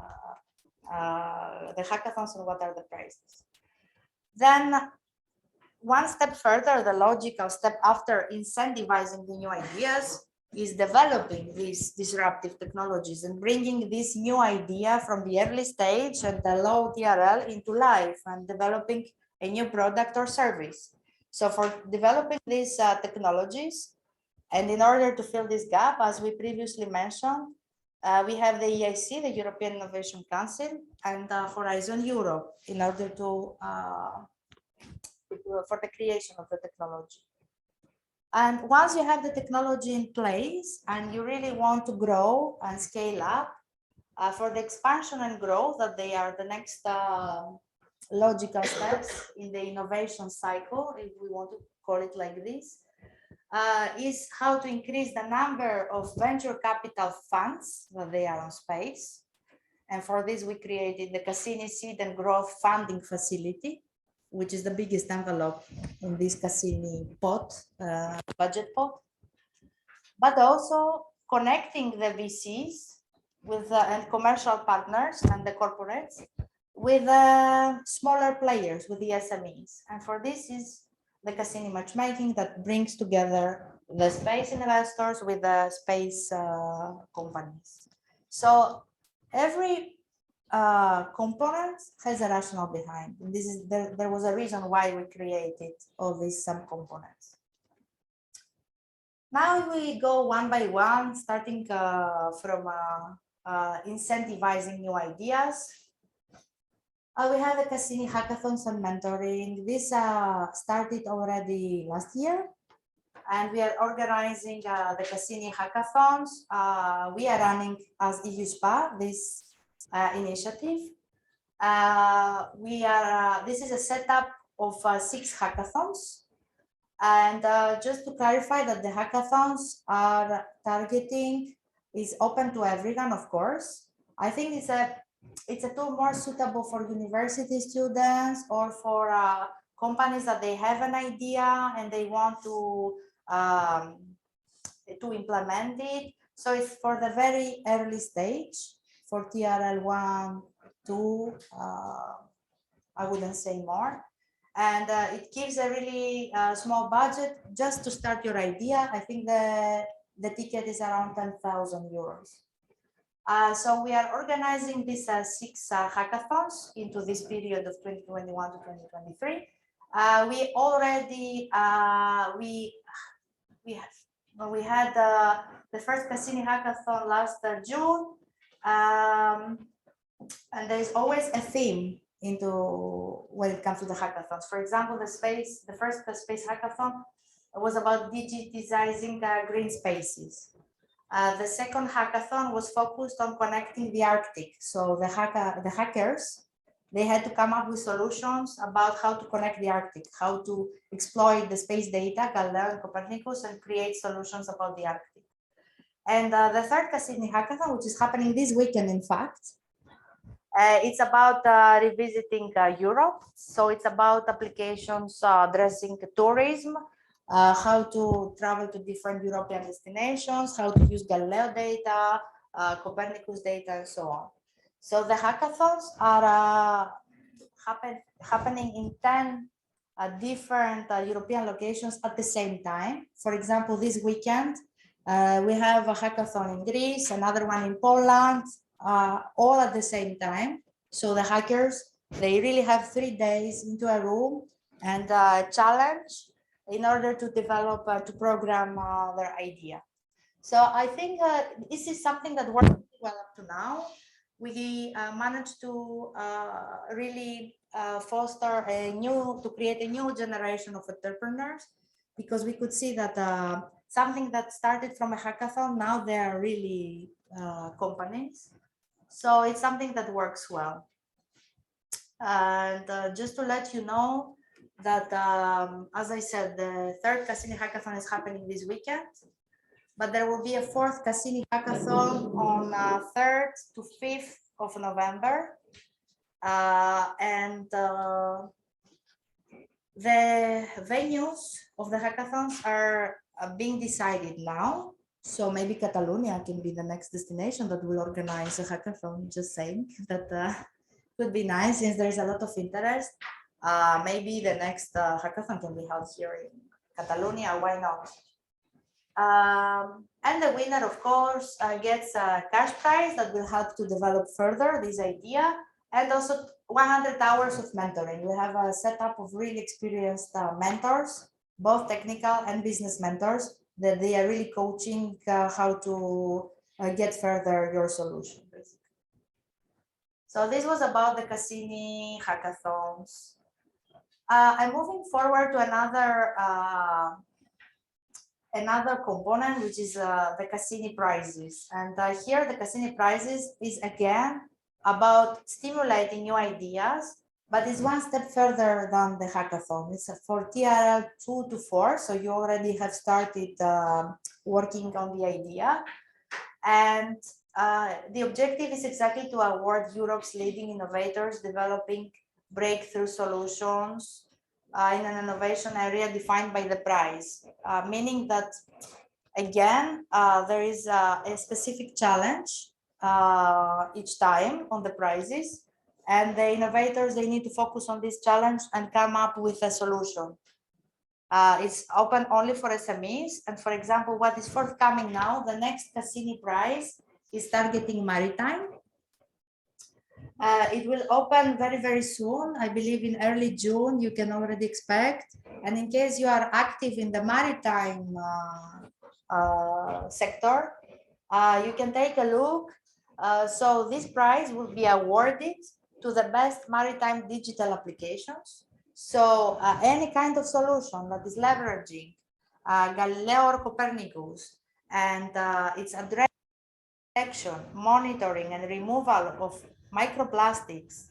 hackathons and what are the prizes. Then one step further, the logical step after incentivizing the new ideas is developing these disruptive technologies and bringing this new idea from the early stage and the low TRL into life and developing a new product or service. So for developing these technologies, and in order to fill this gap, as we previously mentioned, we have the EIC, the European Innovation Council, and Horizon Europe in order to for the creation of the technology. And once you have the technology in place and you really want to grow and scale up, for the expansion and growth, that they are the next logical steps in the innovation cycle, if we want to call it like this, is how to increase the number of venture capital funds that they are on space. And for this, we created the Cassini Seed and Growth Funding Facility. which is the biggest envelope in this Cassini pot, budget pot, but also connecting the VCs with and commercial partners and the corporates with smaller players, with the SMEs. And for this is the Cassini matchmaking that brings together the space investors with the space companies. So every component has a rationale behind. And this is there was a reason why we created all these subcomponents. Now we go one by one, starting from incentivizing new ideas. We have the Cassini hackathons and mentoring. This started already last year, and we are organizing the Cassini hackathons. We are running as EUSPA this initiative. This is a setup of 6 hackathons. And just to clarify that the hackathons are targeting is open to everyone, of course. I think it's a tool more suitable for university students or for companies that they have an idea and they want to implement it. So it's for the very early stage, for TRL 1, 2, I wouldn't say more. And it gives a really small budget just to start your idea. I think the ticket is around 10,000 euros. So we are organizing these 6 hackathons into this period of 2021 to 2023. We already we had the first Cassini hackathon last June, and there's always a theme into when it comes to the hackathons. For example, the first space hackathon was about digitizing green spaces. The second hackathon was focused on connecting the Arctic. So the hackers, they had to come up with solutions about how to connect the Arctic, how to exploit the space data, Galileo and Copernicus, and create solutions about the Arctic. And the third Cassini hackathon, which is happening this weekend, in fact, it's about revisiting Europe. So it's about applications addressing tourism, how to travel to different European destinations, how to use Galileo data, Copernicus data, and so on. So the hackathons are happening in 10 different European locations at the same time. For example, this weekend, we have a hackathon in Greece, another one in Poland, all at the same time. So the hackers, they really have 3 days into a room and challenge in order to develop, to program their idea. So I think this is something that works well up to now. We managed to really foster to create a new generation of entrepreneurs, because we could see that something that started from a hackathon, now they are really companies. So it's something that works well. And just to let you know that, as I said, the third Cassini hackathon is happening this weekend, but there will be a 4th Cassini hackathon on 3rd to 5th of November. And the venues of the hackathons are being decided now. So maybe Catalonia can be the next destination that will organize a hackathon, just saying that could be nice since there's a lot of interest. Maybe the next hackathon can be held here in Catalonia, why not? And the winner, of course, gets a cash prize that will help to develop further this idea, and also 100 hours of mentoring. We have a setup of really experienced mentors, both technical and business mentors, that they are really coaching how to get further your solution, basically. So this was about the Cassini hackathons. I'm moving forward to another component, which is the Cassini prizes. And here the Cassini prizes is again about stimulating new ideas, but it's one step further than the hackathon. It's for TRL 2 to 4, so you already have started working on the idea. And the objective is exactly to award Europe's leading innovators developing breakthrough solutions in an innovation area defined by the prize, meaning that, again, there is a specific challenge each time on the prizes, and the innovators, they need to focus on this challenge and come up with a solution. It's open only for SMEs, and for example, what is forthcoming now, the next Cassini prize is targeting maritime. It will open very, very soon. I believe in early June, you can already expect. And in case you are active in the maritime sector, you can take a look. So this prize will be awarded to the best maritime digital applications. So any kind of solution that is leveraging Galileo or Copernicus, and its detection, monitoring, and removal of microplastics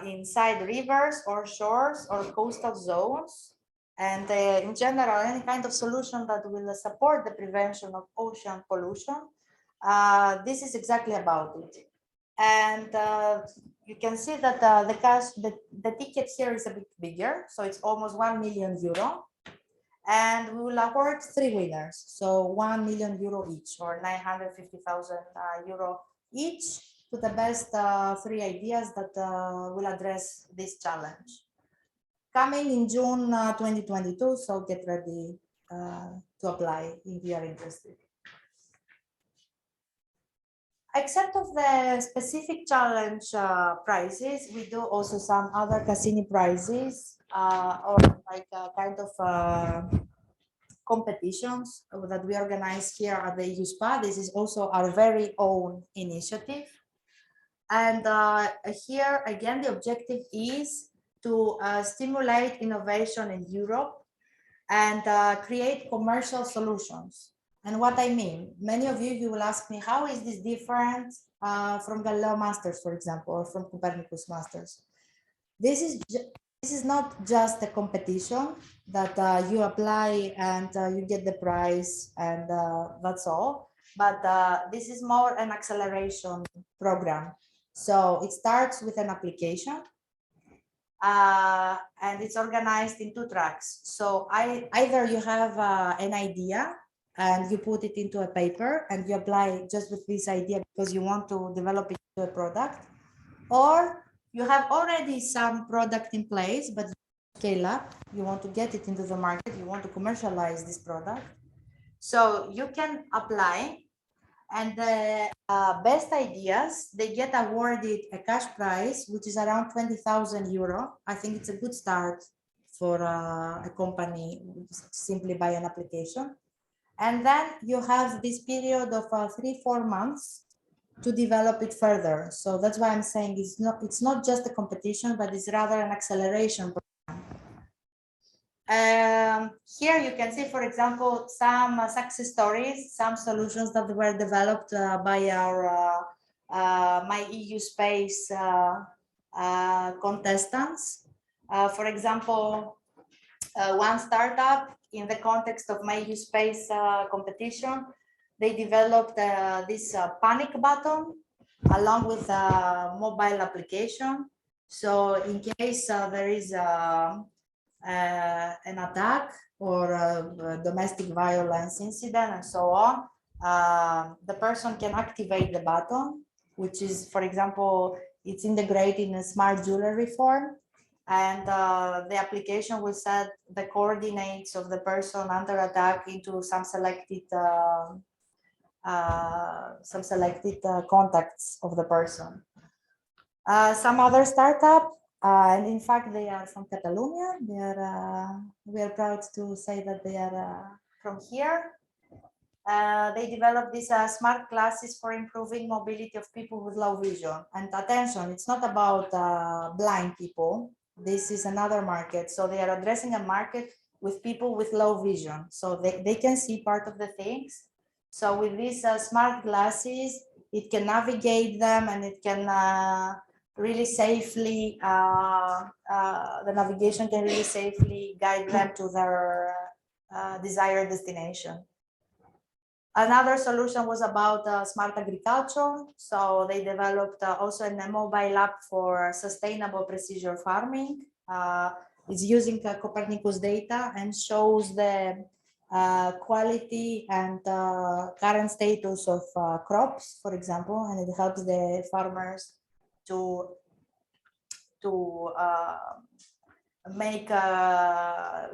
inside rivers or shores or coastal zones, and in general, any kind of solution that will support the prevention of ocean pollution. This is exactly about it. And you can see that the ticket here is a bit bigger, so it's almost €1 million. And we will award 3 winners, so €1 million each, or 950,000 euro each, to the best 3 ideas that will address this challenge. Coming in June 2022, so get ready to apply if you are interested. Except of the specific challenge prizes, we do also some other Cassini prizes or like kind of competitions that we organize here at the EUSPA. This is also our very own initiative. And here again, the objective is to stimulate innovation in Europe and create commercial solutions. And what I mean, many of you will ask me, how is this different from Galileo Masters, for example, or from Copernicus Masters? This is not just a competition that you apply and you get the prize and that's all, but this is more an acceleration program. So it starts with an application and it's organized in 2 tracks. So either you have an idea and you put it into a paper and you apply just with this idea because you want to develop it into a product, or you have already some product in place, but you scale up, you want to get it into the market, you want to commercialize this product. So you can apply, and the best ideas, they get awarded a cash prize, which is around 20,000 euro. I think it's a good start for a company simply by an application. And then you have this period of 3-4 months to develop it further. So that's why I'm saying it's not just a competition, but it's rather an acceleration program. Here you can see, for example, some success stories, some solutions that were developed by our My EU Space contestants. For example, one startup, in the context of My EU Space competition, they developed this panic button along with a mobile application. So in case there is an attack or a domestic violence incident and so on, the person can activate the button, which is, for example, it's integrated in a smart jewelry form. And the application will set the coordinates of the person under attack into some selected contacts of the person. Some other startup, and in fact they are from Catalonia. We are proud to say that they are from here. They developed these smart glasses for improving mobility of people with low vision. And attention, it's not about blind people. This is another market. So they are addressing a market with people with low vision. So they can see part of the things. So with these smart glasses, it can navigate them and it can really safely, the navigation can really safely guide them to their desired destination. Another solution was about smart agriculture. So they developed also a mobile app for sustainable precision farming. It's using Copernicus data and shows the quality and current status of crops, for example, and it helps the farmers to make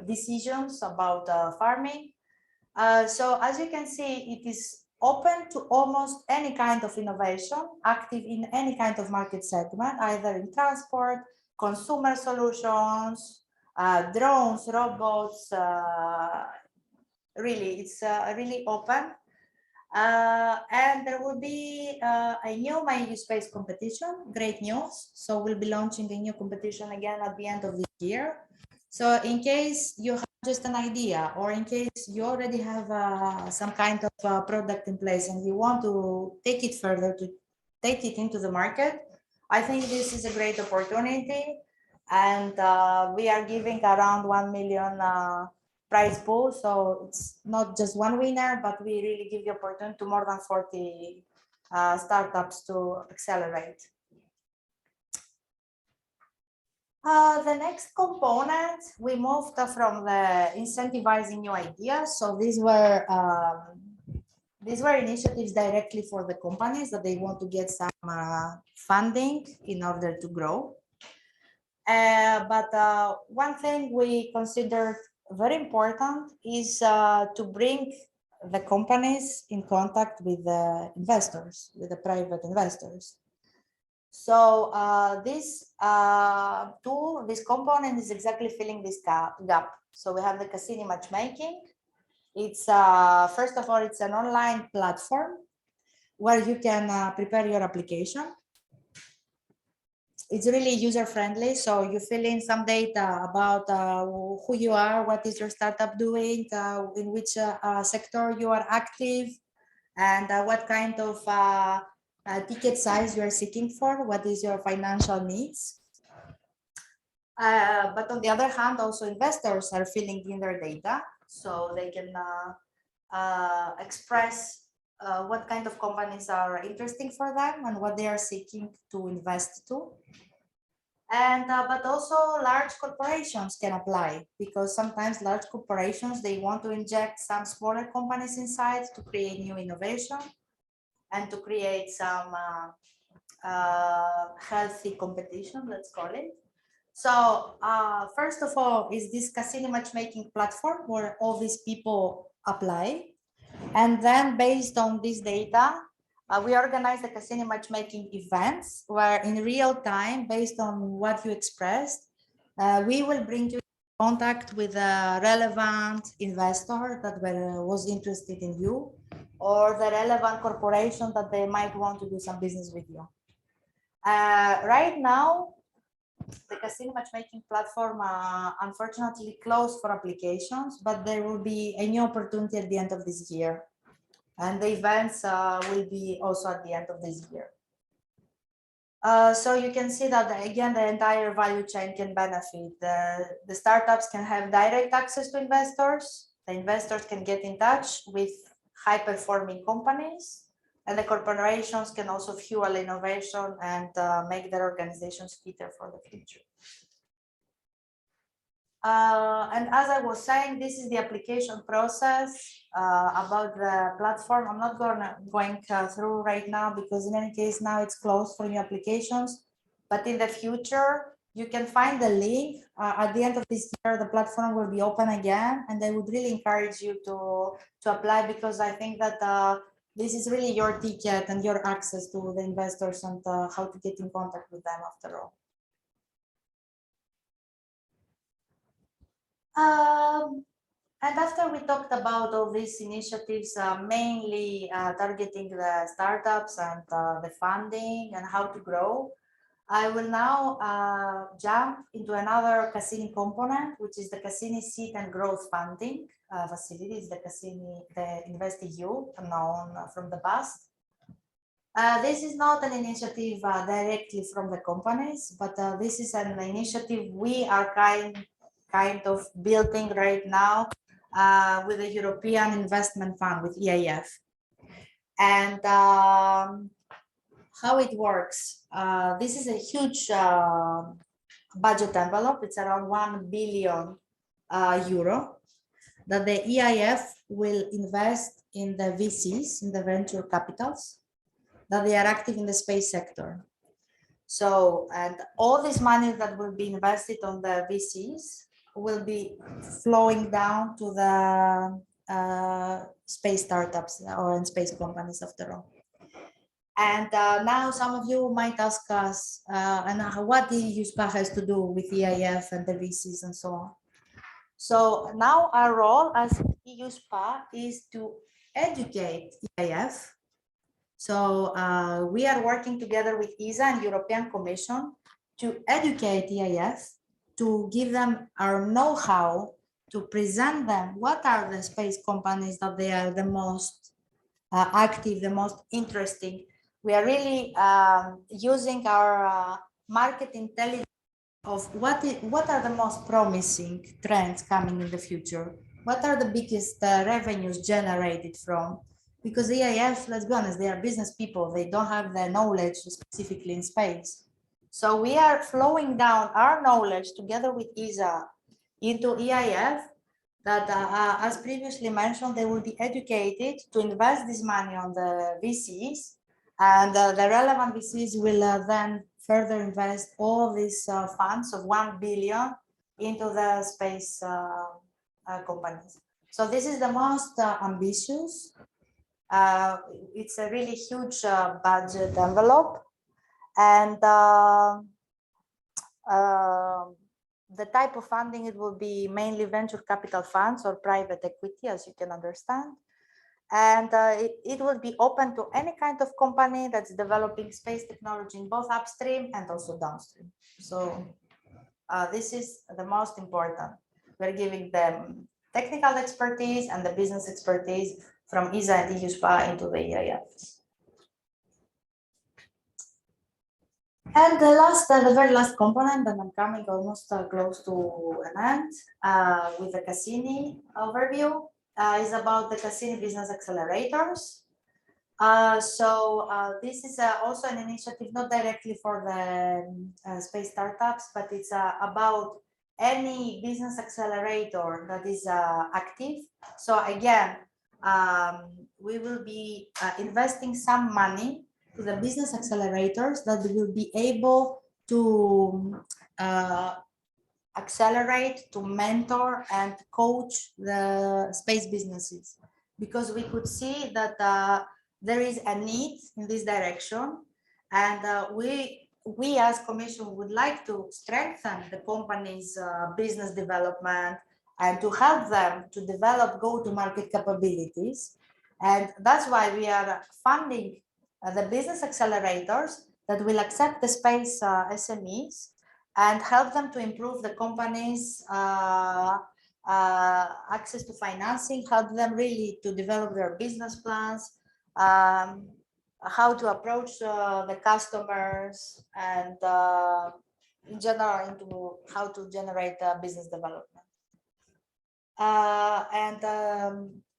decisions about farming. So as you can see, it is open to almost any kind of innovation, active in any kind of market segment, either in transport, consumer solutions, drones, robots. Really, it's really open. And there will be a new My EU Space competition, great news. So we'll be launching a new competition again at the end of the year. So in case you have just an idea, or in case you already have some kind of product in place and you want to take it further, to take it into the market, I think this is a great opportunity. And we are giving around 1 million prize pool. So it's not just one winner, but we really give the opportunity to more than 40 startups to accelerate. The next component, we moved from the incentivizing new ideas. So these were initiatives directly for the companies that they want to get some funding in order to grow. But one thing we considered very important is to bring the companies in contact with the investors, with the private investors. So this tool, this component is exactly filling this gap. So we have the Cassini matchmaking. It's first of all, it's an online platform where you can prepare your application. It's really user-friendly, so you fill in some data about who you are, what is your startup doing, in which sector you are active, and what kind of ticket size you are seeking for, what is your financial needs. But on the other hand, also investors are filling in their data, so they can express what kind of companies are interesting for them and what they are seeking to invest to. And but also large corporations can apply, because sometimes large corporations, they want to inject some smaller companies inside to create new innovation and to create some healthy competition, let's call it. So first of all is this Cassini matchmaking platform where all these people apply. And then based on this data, we organize the Cassini matchmaking events where in real time, based on what you expressed, we will bring you in contact with a relevant investor that was interested in you, or the relevant corporation that they might want to do some business with you. Right now, the Cassini matchmaking platform unfortunately closed for applications, but there will be a new opportunity at the end of this year. And the events will be also at the end of this year. So you can see that, again, the entire value chain can benefit. The startups can have direct access to investors. The investors can get in touch with high-performing companies. And the corporations can also fuel innovation and make their organizations fitter for the future. And as I was saying, this is the application process about the platform. I'm not going through right now, because in any case now it's closed for new applications. But in the future, you can find the link. At the end of this year, the platform will be open again, and I would really encourage you to apply, because I think that this is really your ticket and your access to the investors and how to get in contact with them after all. And after we talked about all these initiatives, mainly targeting the startups and the funding and how to grow, I will now jump into another Cassini component, which is the Cassini Seed and Growth Funding facility. It's the Cassini, the InvestEU, known from the past. This is not an initiative directly from the companies, but this is an initiative we are kind of building right now with the European Investment Fund, with EIF. And how it works. This is a huge budget envelope. It's around 1 billion euro that the EIF will invest in the VCs, in the venture capitals, that they are active in the space sector. So, and all this money that will be invested on the VCs will be flowing down to the space startups or space companies after all. And now some of you might ask us, and what the EUSPA has to do with EIF and the VCs and so on. So now our role as EUSPA is to educate EIF. So we are working together with ESA and European Commission to educate EIF, to give them our know-how, to present them what are the space companies that they are the most active, the most interesting. We are really using our market intelligence of what are the most promising trends coming in the future. What are the biggest revenues generated from? Because EIF, let's be honest, they are business people. They don't have the knowledge specifically in space. So we are flowing down our knowledge together with ESA into EIF that, as previously mentioned, they will be educated to invest this money on the VCs, and the relevant VCs will then further invest all these funds of 1 billion into the space companies. So this is the most ambitious. It's a really huge budget envelope, and the type of funding, it will be mainly venture capital funds or private equity, as you can understand. And it will be open to any kind of company that's developing space technology in both upstream and also downstream. So this is the most important. We're giving them technical expertise and the business expertise from ESA and EUSPA into the EIF. And the very last component, and I'm coming almost close to an end with the Cassini overview, is about the Cassini business accelerators. This is also an initiative not directly for the space startups, but it's about any business accelerator that is active. So again, we will be investing some money to the business accelerators that will be able to accelerate, to mentor and coach the space businesses, because we could see that there is a need in this direction, and we as Commission would like to strengthen the company's business development and to help them to develop go-to-market capabilities. And that's why we are funding the business accelerators that will accept the space SMEs and help them to improve the company's access to financing, help them really to develop their business plans, how to approach the customers, and in general into how to generate business development.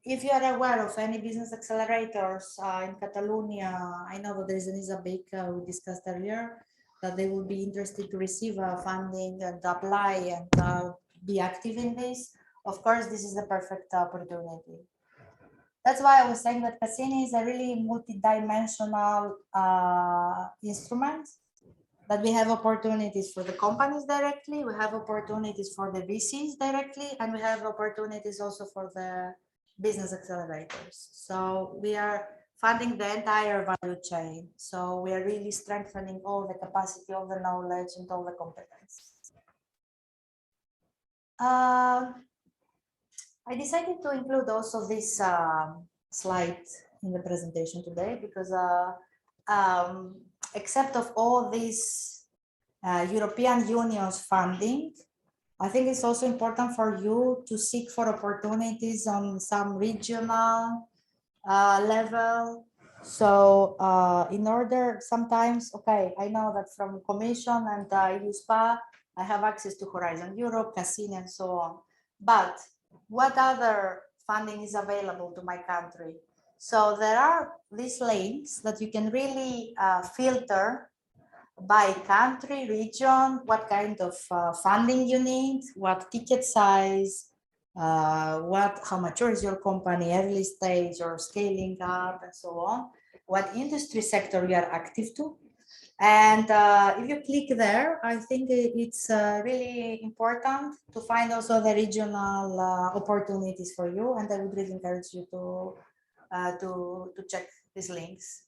If you are aware of any business accelerators in Catalonia, I know that there is an ISABIC we discussed earlier, that they will be interested to receive funding and apply and be active in this. Of course, this is the perfect opportunity. That's why I was saying that Cassini is a really multi-dimensional instrument, that we have opportunities for the companies directly, we have opportunities for the VCs directly, and we have opportunities also for the business accelerators. So we are funding the entire value chain. So we are really strengthening all the capacity, all the knowledge, and all the competence. I decided to include also this slide in the presentation today because except of all this European Union's funding, I think it's also important for you to seek for opportunities on some regional level. So in order, sometimes, okay, I know that from Commission and EUSPA, I have access to Horizon Europe, Cassini, and so on. But what other funding is available to my country? So there are these links that you can really filter by country, region, what kind of funding you need, what ticket size, how mature is your company, early stage or scaling up, and so on, what industry sector you are active to. And if you click there, I think it's really important to find also the regional opportunities for you, and I would really encourage you to check these links.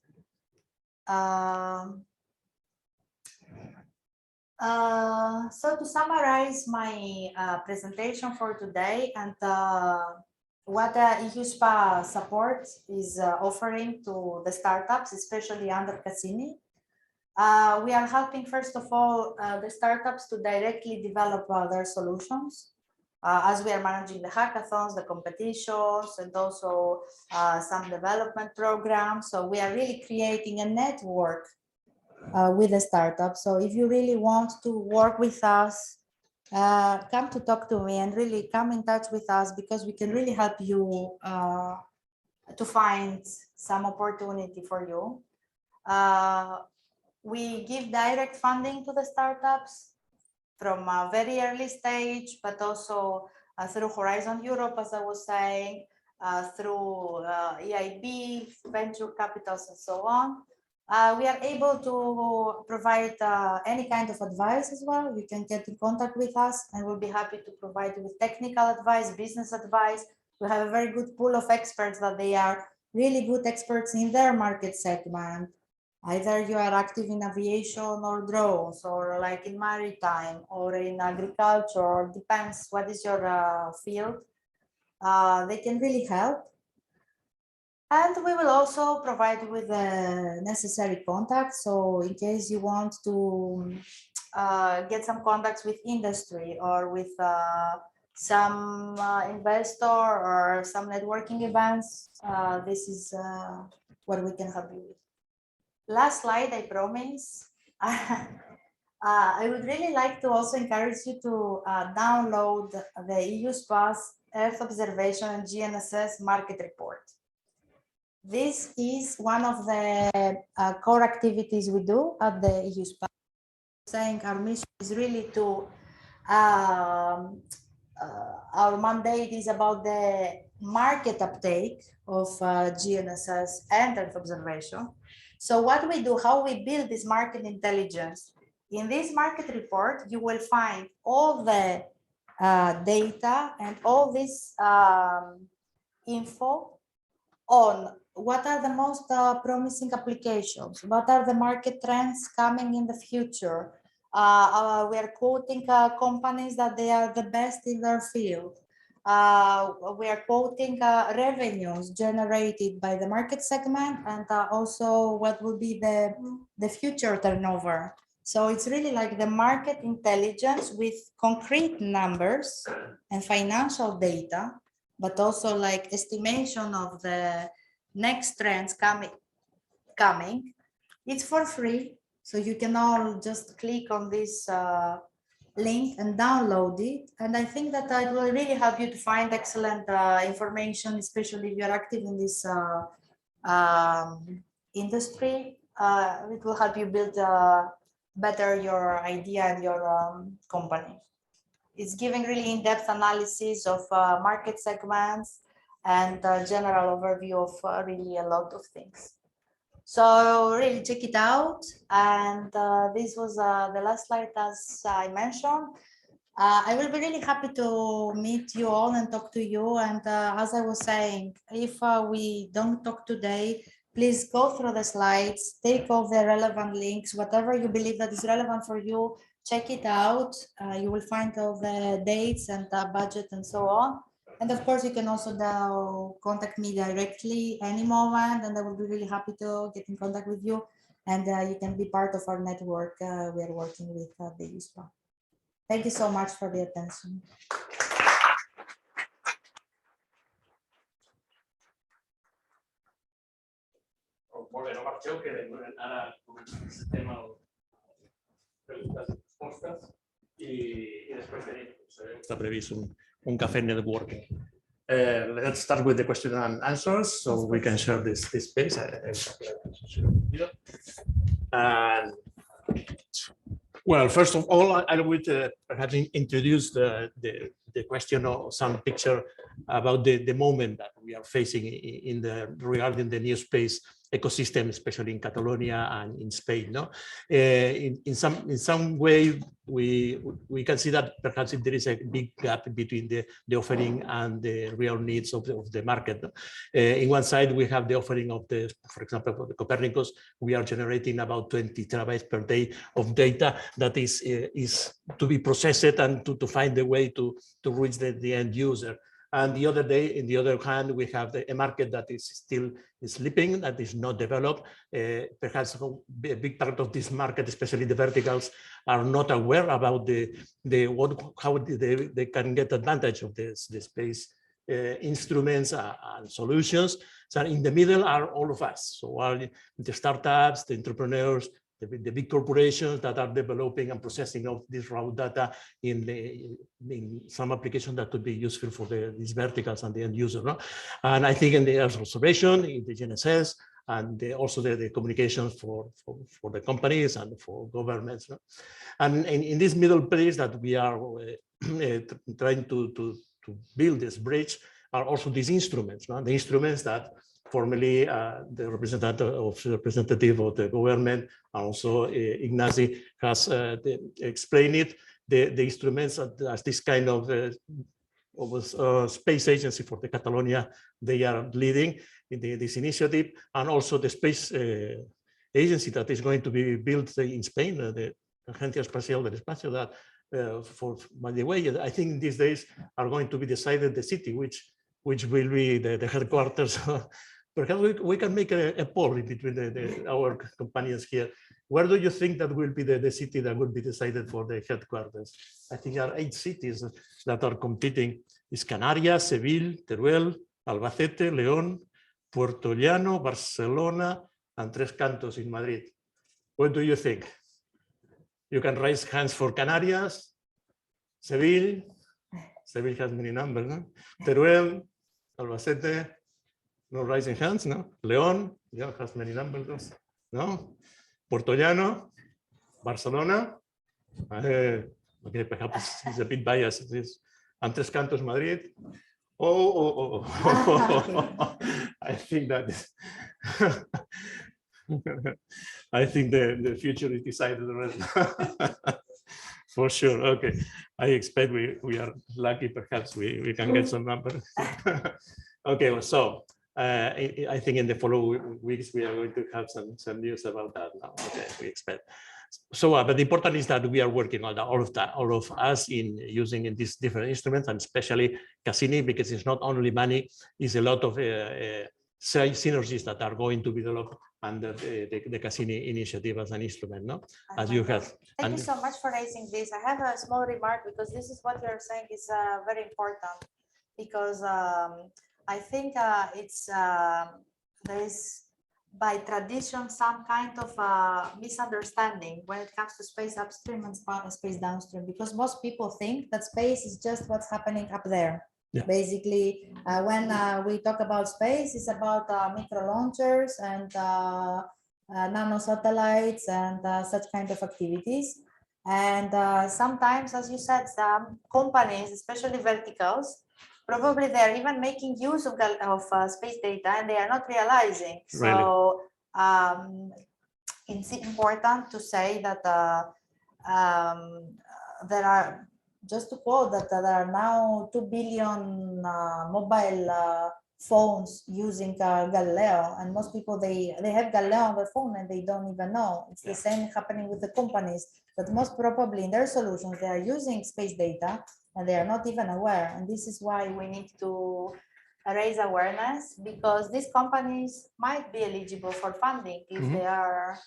So to summarize my presentation for today and what EUSPA support is offering to the startups, especially under Cassini, we are helping, first of all, the startups to directly develop their solutions, as we are managing the hackathons, the competitions, and also some development programs. So we are really creating a network with the startup. So if you really want to work with us, come to talk to me and really come in touch with us, because we can really help you to find some opportunity for you. We give direct funding to the startups from a very early stage, but also through Horizon Europe, as I was saying, through EIB, venture capitals, and so on. We are able to provide any kind of advice as well. You can get in contact with us and we'll be happy to provide you with technical advice, business advice. We have a very good pool of experts that they are really good experts in their market segment. Either you are active in aviation or drones, or like in maritime or in agriculture, or depends what is your field. They can really help. And we will also provide you with the necessary contacts. So in case you want to get some contacts with industry or with some investor or some networking events, this is what we can help you with. Last slide, I promise. I would really like to also encourage you to download the EUSPA's Earth Observation and GNSS Market Report. This is one of the core activities we do at the EUSPA. Saying our mission is really to, our mandate is about the market uptake of GNSS and Earth observation. So what we do, how we build this market intelligence. In this market report, you will find all the data and all this info on what are the most promising applications, what are the market trends coming in the future. We are quoting companies that they are the best in their field. We are quoting revenues generated by the market segment, and also what will be the future turnover. So it's really like the market intelligence with concrete numbers and financial data, but also like estimation of the next trends coming. It's for free, so you can all just click on this link and download it. And I think that it will really help you to find excellent information, especially if you're active in this industry. It will help you build better your idea and your company. It's giving really in-depth analysis of market segments and general overview of really a lot of things. So really check it out. And this was the last slide, as I mentioned. I will be really happy to meet you all and talk to you. And as I was saying, if we don't talk today, please go through the slides, take all the relevant links, whatever you believe that is relevant for you, check it out. You will find all the dates and budget and so on. And of course, you can also now contact me directly any moment, and I will be really happy to get in contact with you. And you can be part of our network. We are working with the EUSPA. Thank you so much for the attention. Molt bé, no marxeu, que ara comencem el preguntes i respostes i després tenim, està previst un cafè networking. Let's start with the question and answers, so we can share this space. And well, first of all, I would perhaps introduce the question or some picture about the moment that we are facing regarding the new space ecosystem, especially in Catalonia and in Spain. No, in some way we can see that perhaps there is a big gap between the offering and the real needs of the market. In one side, we have the offering of for example, for the Copernicus, we are generating about 20 terabytes per day of data that is to be processed and to find a way to reach the end user. And the other day, in the other hand, we have a market that is still sleeping, that is not developed. Perhaps a big part of this market, especially the verticals, are not aware about how they can get advantage of the space instruments and solutions. So in the middle are all of us. So all the startups, the entrepreneurs, the big corporations that are developing and processing of this raw data in some application that could be useful for these verticals and the end user. No? And I think in the Earth observation, in the GNSS, and also the communications for the companies and for governments. No? And in this middle place that we are trying to build this bridge are also these instruments. No? The instruments that formerly the representative of the government, also Ignasi has explained it, the instruments as this kind of space agency for the Catalonia, they are leading in this initiative, and also the space agency that is going to be built in Spain, the Agencia Espacial del Espacio, that by the way, I think these days are going to be decided the city, which will be the headquarters. Perhaps we can make a poll between our companions here. Where do you think that will be the city that will be decided for the headquarters? I think there are 8 cities that are competing. It's Canarias, Seville, Teruel, Albacete, León, Puerto Llano, Barcelona, and Tres Cantos in Madrid. What do you think? You can raise hands for Canarias, Seville. Seville has many numbers, no? Teruel, Albacete. No raising hands, no? León, yeah, has many numbers, no? Puerto Llano, Barcelona, okay, perhaps it's a bit biased, and Tres Cantos, Madrid. I think that I think the future is decided already. For sure. Okay, I expect we are lucky. Perhaps we can get some numbers. Okay, so. I think in the following weeks we are going to have some news about that now. Okay, we expect. So, but the important is that we are working on all of us in using in these different instruments, and especially Cassini, because it's not only money; it's a lot of synergies that are going to be developed under the Cassini initiative as an instrument. No, as you have. Thank you so much for raising this. I have a small remark because this is what you're saying is very important, because. I think there is by tradition some kind of misunderstanding when it comes to space upstream and space downstream, because most people think that space is just what's happening up there. Yeah. Basically, when we talk about space, it's about micro launchers and nano satellites and such kind of activities. And sometimes, as you said, some companies, especially verticals, probably they're even making use of space data and they are not realizing. Really? So it's important to say that there are, just to quote, that there are now 2 billion mobile phones using Galileo, and most people they have Galileo on their phone and they don't even know. It's the same happening with the companies, that most probably in their solutions they are using space data and they are not even aware. And this is why we need to raise awareness, because these companies might be eligible for funding if they are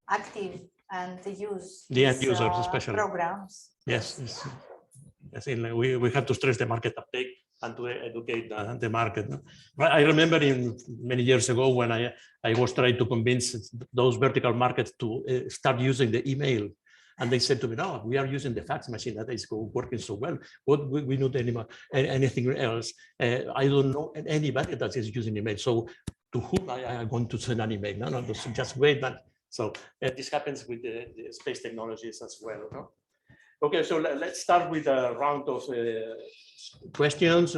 active and use the end users, especially programs. Yes, we have to stress the market uptake and to educate the market. I remember many years ago when I was trying to convince those vertical markets to start using the email And they said to me, no, we are using the fax machine that is working so well. What we don't anymore, anything else. I don't know anybody that is using email. So to whom I am going to send an email? No, just wait. So this happens with the space technologies as well. No? Okay, so let's start with a round of questions.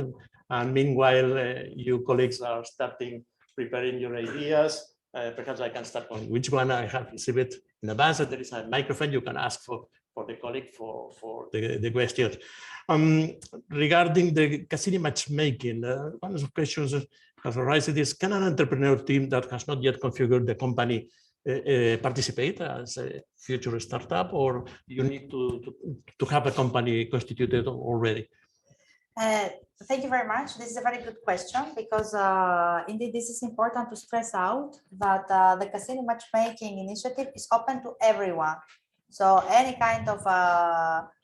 And meanwhile, you colleagues are starting preparing your ideas. Perhaps I can start on which one I have received in advance. There is a microphone. You can ask for the colleague for the questions. Regarding the Cassini matchmaking, one of the questions has arisen is, can an entrepreneur team that has not yet configured the company participate as a future startup, or you need to have a company constituted already? Thank you very much. This is a very good question, because indeed this is important to stress out that the Cassini matchmaking initiative is open to everyone. So any kind of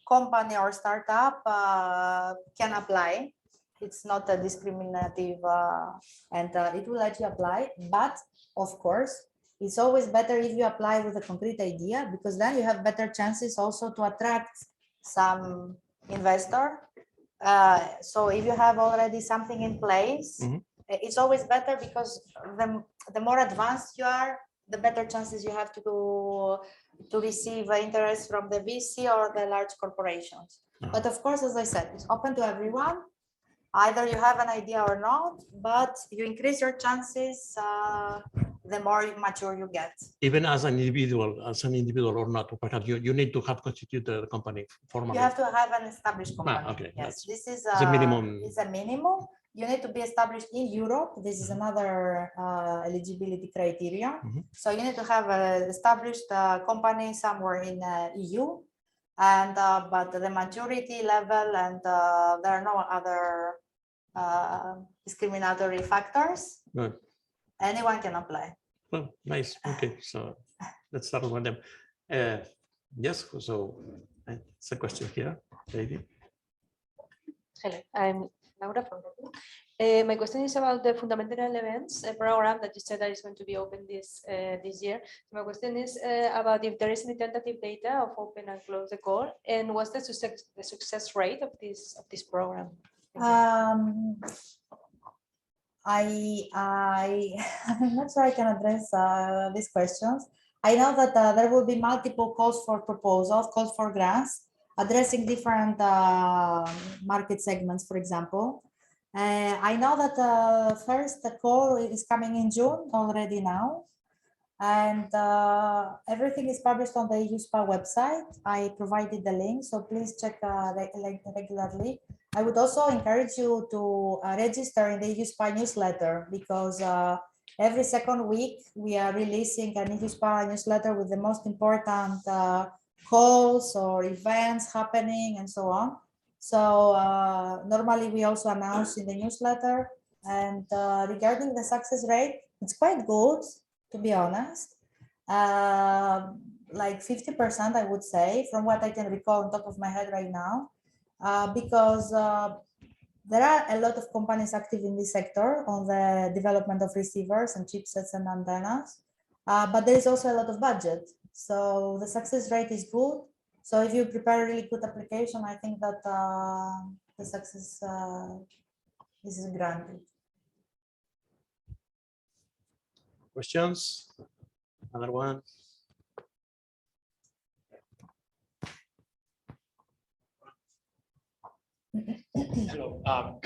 company or startup can apply. It's not a discriminative and it will let you apply. But of course, it's always better if you apply with a concrete idea, because then you have better chances also to attract some investor. So if you have already something in place, it's always better, because the more advanced you are, the better chances you have to receive interest from the VC or the large corporations. But of course, as I said, it's open to everyone. Either you have an idea or not, but you increase your chances the more mature you get. Even as an individual or not, perhaps you need to have constituted a company formally. You have to have an established company. Okay, yes, this is a minimum. It's a minimum. You need to be established in Europe. This is another eligibility criteria. So you need to have an established company somewhere in EU, and but the maturity level and there are no other discriminatory factors. Right. Anyone can apply. Oh, nice. Okay, so let's start with them. Yes, so it's a question here, lady. Hello, I'm Laura from Berlin. My question is about the fundamental events program that you said that is going to be open this year. My question is about if there is any tentative data of open and close the call, and what's the success rate of this program? I'm not sure I can address these questions. I know that there will be multiple calls for proposals, calls for grants, addressing different market segments, for example. I know that first the call is coming in June already now, and everything is published on the EUSPA website. I provided the link, so please check regularly. I would also encourage you to register in the EUSPA newsletter, because every second week we are releasing an EUSPA newsletter with the most important calls or events happening and so on. So normally we also announce in the newsletter. And regarding the success rate, it's quite good, to be honest. Like 50%, I would say, from what I can recall on top of my head right now. Because there are a lot of companies active in this sector on the development of receivers and chipsets and antennas, but there is also a lot of budget. So the success rate is good. So if you prepare a really good application, I think that the success is granted. Questions? Another one? Hello, I'm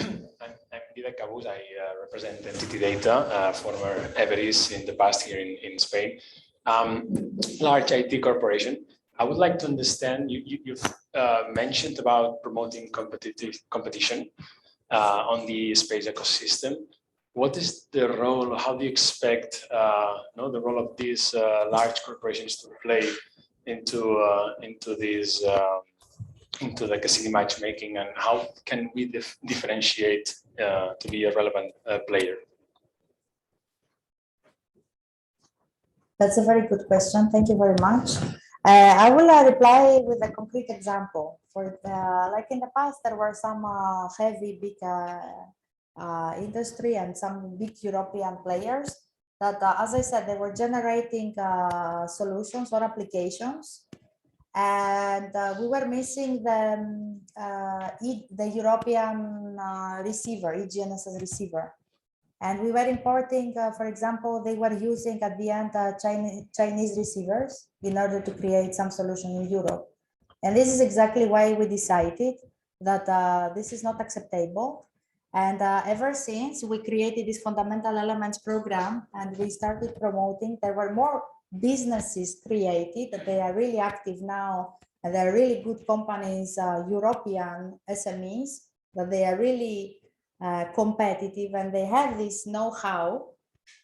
Vivek Cabuz. I represent Entity Data, former Everis in the past here in Spain. Large IT corporation. I would like to understand, you've mentioned about promoting competition on the space ecosystem. What is the role, how do you expect the role of these large corporations to play into these into the Cassini matchmaking, and how can we differentiate to be a relevant player? That's a very good question. Thank you very much. I will reply with a concrete example. For like in the past, there were some heavy, big industry and some big European players that, as I said, they were generating solutions or applications. And we were missing the European receiver, EGNSS receiver. And we were importing, for example, they were using at the end Chinese receivers in order to create some solution in Europe. And this is exactly why we decided that this is not acceptable. And ever since we created this fundamental elements program and we started promoting, there were more businesses created that they are really active now. And they're really good companies, European SMEs, that they are really competitive and they have this know-how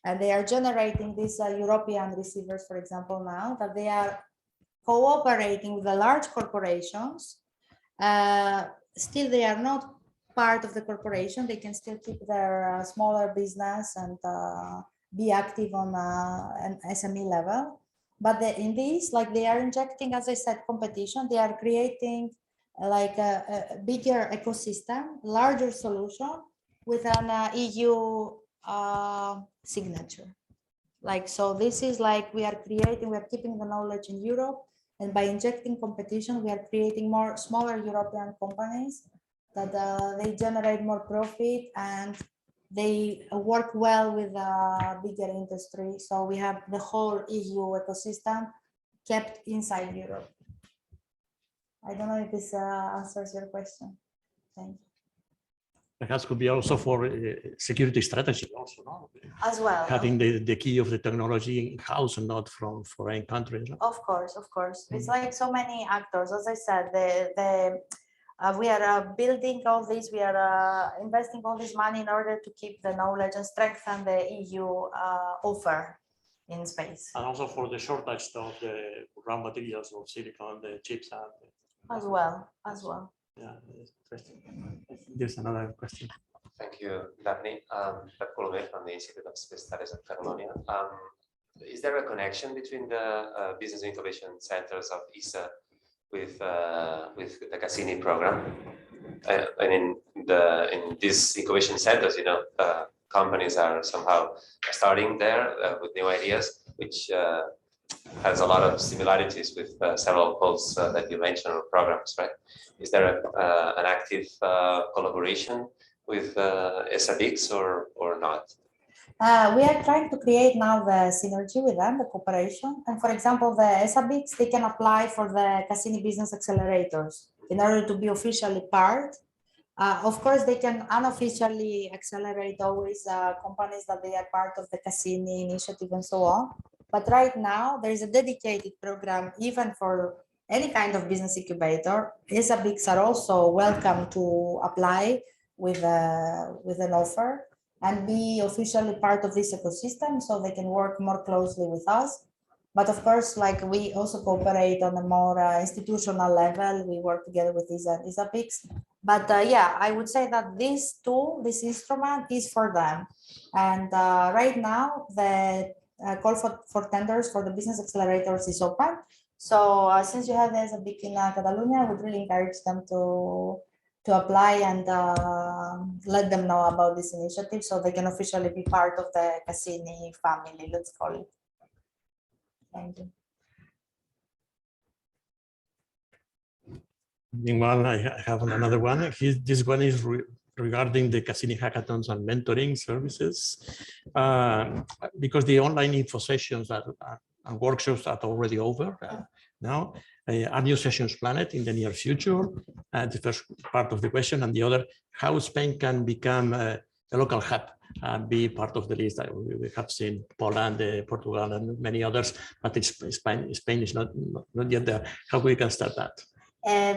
and they are generating these European receivers, for example, now that they are cooperating with the large corporations. Still, they are not part of the corporation. They can still keep their smaller business and be active on an SME level. But in this, like they are injecting, as I said, competition. They are creating like a bigger ecosystem, larger solution with an EU signature. Like, so this is like we are creating, we are keeping the knowledge in Europe, and by injecting competition, we are creating more smaller European companies that they generate more profit and they work well with bigger industry. So we have the whole EU ecosystem kept inside Europe. I don't know if this answers your question. Thank you. Perhaps could be also for security strategy also, no? As well. Having the key of the technology in-house and not from foreign countries. No? Of course, of course. It's like so many actors. As I said, we are building all this, we are investing all this money in order to keep the knowledge and strengthen the EU offer in space. And also for the shortage of the raw materials of silicon, the chips. As well. Yeah, interesting. There's another question. Thank you, Dafni. From the Institute of Space Studies of Catalonia. Is there a connection between the business incubation centers of ESA with the Cassini program? And in these incubation centers, you know, companies are somehow starting there with new ideas, which has a lot of similarities with several posts that you mentioned or programs, right? Is there an active collaboration with ESABICs or not? We are trying to create now the synergy with them, the cooperation. And for example, the ESABICs, they can apply for the Cassini business accelerators in order to be officially part. Of course, they can unofficially accelerate always companies that they are part of the Cassini initiative and so on. But right now, there is a dedicated program even for any kind of business incubator. ESABICs are also welcome to apply with an offer and be officially part of this ecosystem so they can work more closely with us. But of course, like we also cooperate on a more institutional level. We work together with ESABICs. But yeah, I would say that this tool, this instrument is for them. And right now, the call for tenders for the business accelerators is open. So since you have ESABIC in Catalonia, I would really encourage them to apply and let them know about this initiative so they can officially be part of the Cassini family, let's call it. Thank you. Meanwhile, I have another one. This one is regarding the Cassini hackathons and mentoring services, because the online info sessions and workshops are already over now. Are new sessions planned in the near future? The first part of the question, and the other, how Spain can become a local hub and be part of the list. We have seen Poland, Portugal, and many others, but Spain is not yet there. How we can start that?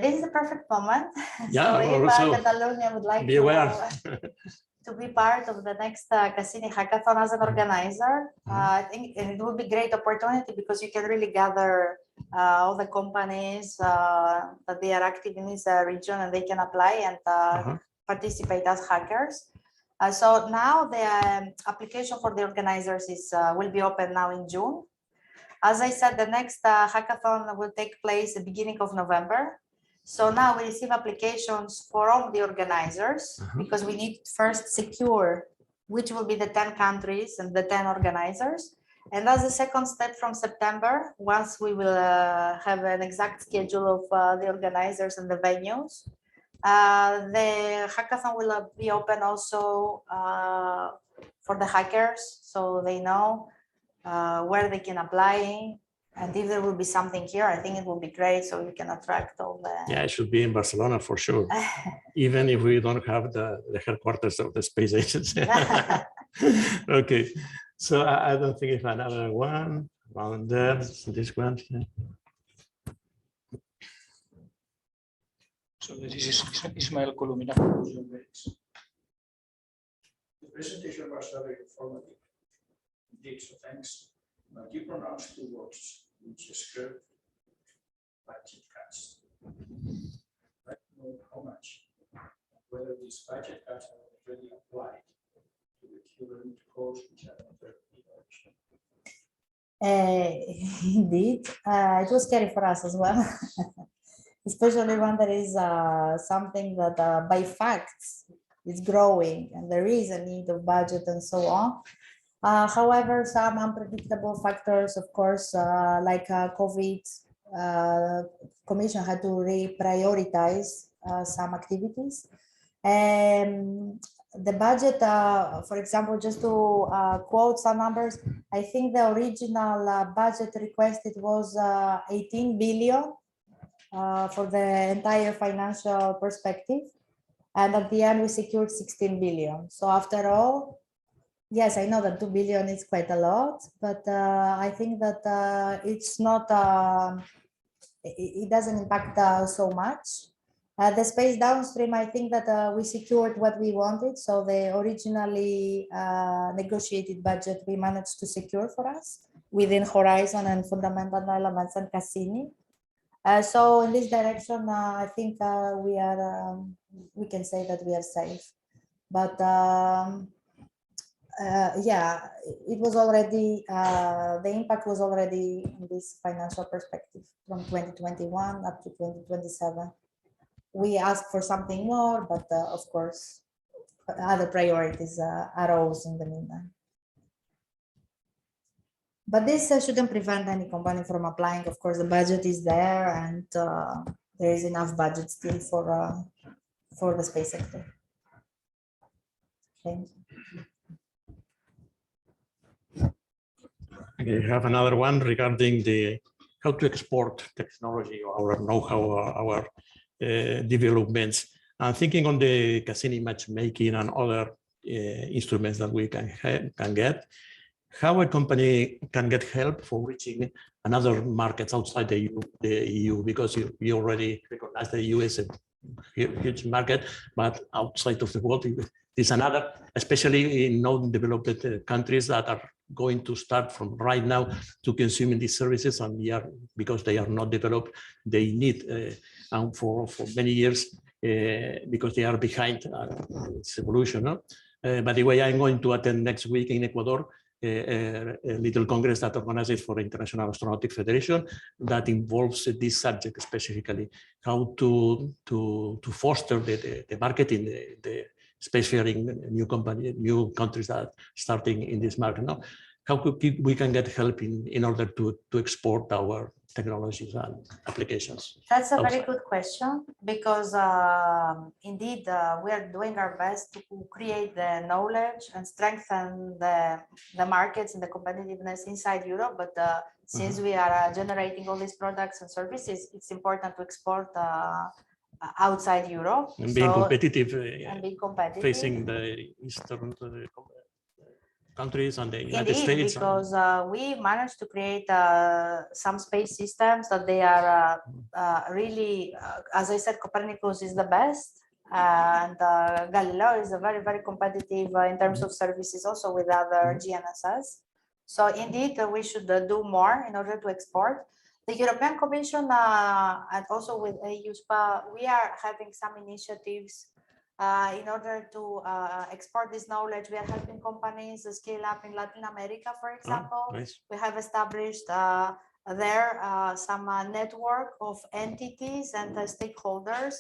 This is the perfect moment. Yeah, so if Catalonia would like be aware. To be part of the next Cassini hackathon as an organizer, I think it would be a great opportunity because you can really gather all the companies that they are active in this region and they can apply and participate as hackers. So now the application for the organizers will be open now in June. As I said, the next hackathon will take place at the beginning of November. So now we receive applications for all the organizers because we need first secure which will be the 10 countries and the 10 organizers. And as a second step from September, once we will have an exact schedule of the organizers and the venues, the hackathon will be open also for the hackers, so they know where they can apply. And if there will be something here, I think it will be great, so we can attract all the... Yeah, it should be in Barcelona for sure, even if we don't have the headquarters of the space agency. Okay, so I don't think if another one around there, this one. Yeah. So this is Ismael Colomina. The presentation was very informative. Indeed, so thanks. But you pronounced two words, which is curve, budget cuts. I don't know how much, whether these budget cuts are already applied to the current costs, which are under evaluation. Indeed, it was scary for us as well, especially when there is something that by facts is growing and there is a need of budget and so on. However, some unpredictable factors, of course, like COVID, Commission had to reprioritize some activities. The budget, for example, just to quote some numbers, I think the original budget requested was 18 billion for the entire financial perspective. And at the end, we secured 16 billion. So after all, yes, I know that 2 billion is quite a lot, but I think that it's not, it doesn't impact so much. The space downstream, I think that we secured what we wanted. So the originally negotiated budget we managed to secure for us within Horizon and Fundamental Elements and Cassini. So in this direction, I think we can say that we are safe. But yeah, it was already, the impact was already in this financial perspective from 2021 up to 2027. We asked for something more, but of course, other priorities arose in the meantime. But this shouldn't prevent any company from applying. Of course, the budget is there, and there is enough budget still for the space sector. Thank you. Okay, we have another one regarding the how to export technology or our know-how, our developments. I'm thinking on the Cassini matchmaking and other instruments that we can get. How a company can get help for reaching another markets outside the EU, because you already recognize the EU is a huge market, but outside of the world, there's another, especially in non-developed countries that are going to start from right now to consuming these services, and because they are not developed, they need and for many years because they are behind its evolution. No? By the way, I'm going to attend next week in Ecuador a little congress that organizes for International Astronautic Federation that involves this subject specifically, how to foster the market in the spacefaring new countries that are starting in this market. Now, how we can get help in order to export our technologies and applications? That's a very good question, because indeed we are doing our best to create the knowledge and strengthen the markets and the competitiveness inside Europe. But since we are generating all these products and services, it's important to export outside Europe and being competitive, facing the Eastern countries and the United Indeed, States. Because we managed to create some space systems that they are really, as I said, Copernicus is the best, and Galileo is a very, very competitive in terms of services also with other GNSS. So indeed, we should do more in order to export. The European Commission and also with EUSPA, we are having some initiatives in order to export this knowledge. We are helping companies scale up in Latin America, for example. Nice. We have established there some network of entities and stakeholders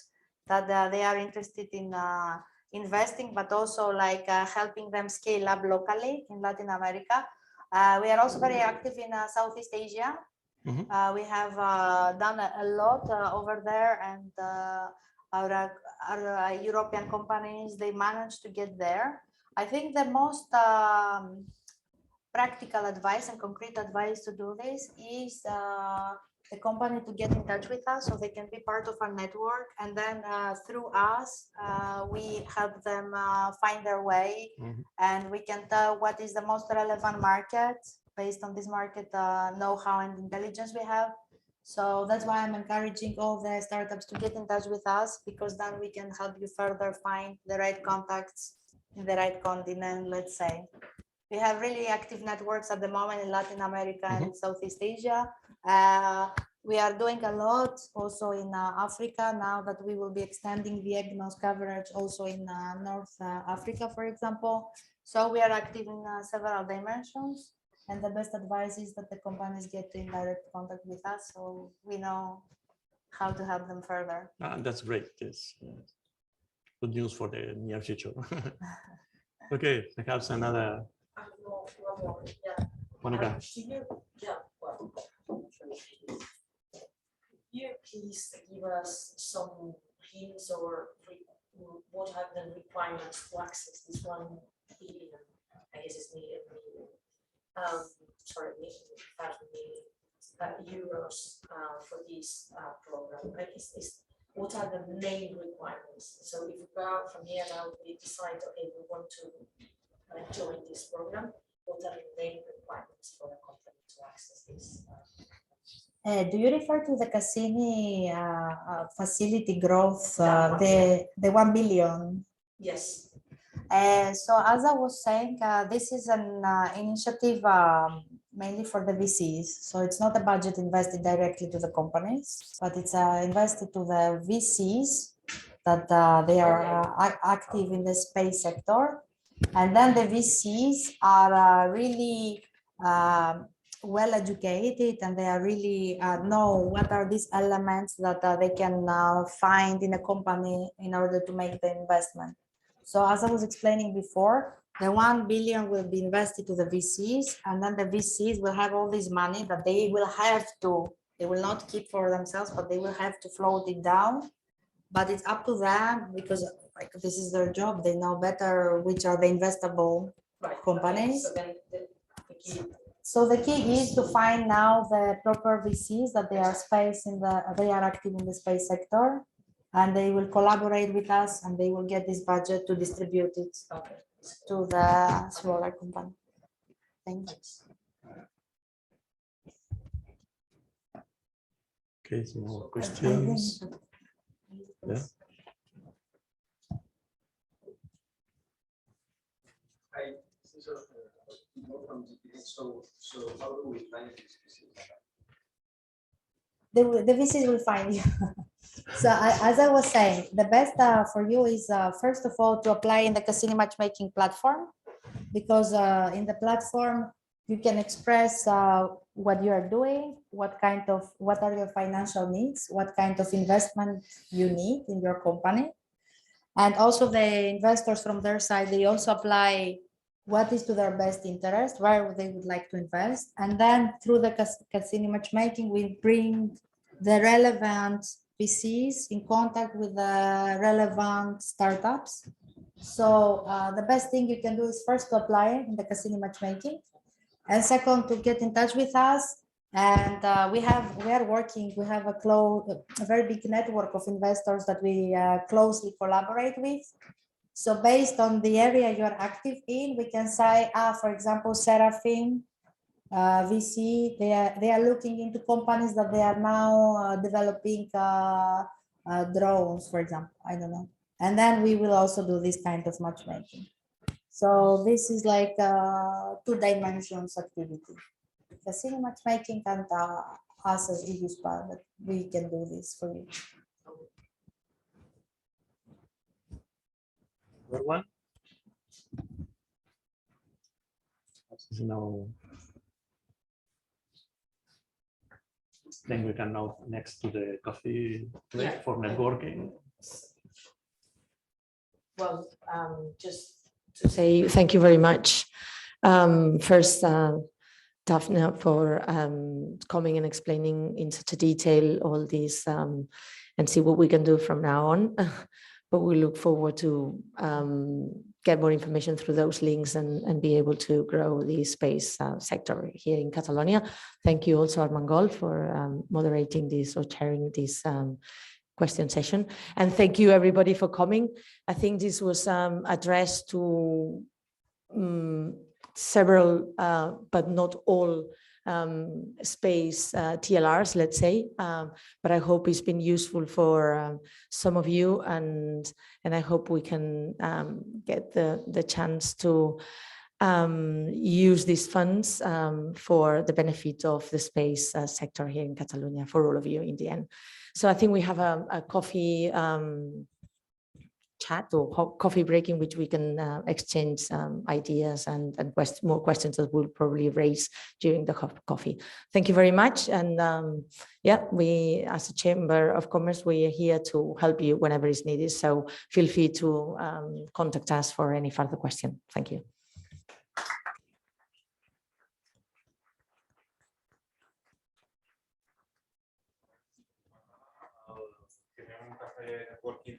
that they are interested in investing, but also like helping them scale up locally in Latin America. We are also very active in Southeast Asia. We have done a lot over there, and our European companies, they managed to get there. I think the most practical advice and concrete advice to do this is the company to get in touch with us so they can be part of our network, and then through us we help them find their way, and we can tell what is the most relevant market based on this market know-how and intelligence we have. So that's why I'm encouraging all the startups to get in touch with us, because then we can help you further find the right contacts in the right continent, let's say. We have really active networks at the moment in Latin America and Southeast Asia. We are doing a lot also in Africa now that we will be extending the EGNOS coverage also in North Africa, for example. So we are active in several dimensions. And the best advice is that the companies get in direct contact with us, so we know how to help them further. That's great. Yes. Good news for the near future. Okay, perhaps another. One more. Yeah. Monica. You please give us some hints or what are the requirements to access this 1 billion? I guess it's million. Sorry, euros for this program. What are the main requirements? So if we go from here now, we decide, okay, we want to join this program. What are the main requirements for the company to access this? Do you refer to the Cassini facility growth, the 1 billion? Yes. So as I was saying, this is an initiative mainly for the VCs. So it's not a budget invested directly to the companies, but it's invested to the VCs that they are active in the space sector. And then the VCs are really well educated, and they are really know what are these elements that they can find in a company in order to make the investment. So as I was explaining before, the 1 billion will be invested to the VCs, and then the VCs will have all this money that they will have to, they will not keep for themselves, but they will have to float it down. But it's up to them, because like this is their job. They know better which are the investable companies. Okay. So So the key is to find now the proper VCs that they are they are active in the space sector, and they will collaborate with us, and they will get this budget to distribute it to the smaller company. Thank you. Okay, some more questions. Yeah. So how do we find this? The VCs will find you. So as I was saying, the best for you is first of all to apply in the Cassini matchmaking platform, because in the platform you can express what you are doing, what are your financial needs, what kind of investment you need in your company, and also the investors from their side, they also apply what is to their best interest, where they would like to invest. And then through the Cassini matchmaking, we bring the relevant VCs in contact with the relevant startups. So the best thing you can do is first to apply in the Cassini matchmaking, and second to get in touch with us. And we have a very big network of investors that we closely collaborate with. So based on the area you are active in, we can say, for example, Seraphim VC, they are looking into companies that they are now developing drones, for example, I don't know. And then we will also do this kind of matchmaking. So this is like 2 dimensions activity. Cassini matchmaking and us as EUSPA, that we can do this for you. One. No. Then we can now next to the coffee break for networking. Well, just to say thank you very much. First, Dafni for coming and explaining in such a detail all these and see what we can do from now on. But we look forward to get more information through those links and be able to grow the space sector here in Catalonia. Thank you also, Armengol, for moderating this or chairing this question session. And thank you everybody for coming. I think this was addressed to several, but not all space TLRs, let's say, but I hope it's been useful for some of you, and I hope we can get the chance to use these funds for the benefit of the space sector here in Catalonia for all of you in the end. So I think we have a coffee chat or coffee break in which we can exchange ideas and more questions that we'll probably raise during the coffee. Thank you very much. And yeah, we as a Chamber of Commerce, we are here to help you whenever it's needed. So feel free to contact us for any further question. Thank you. Tener un café networking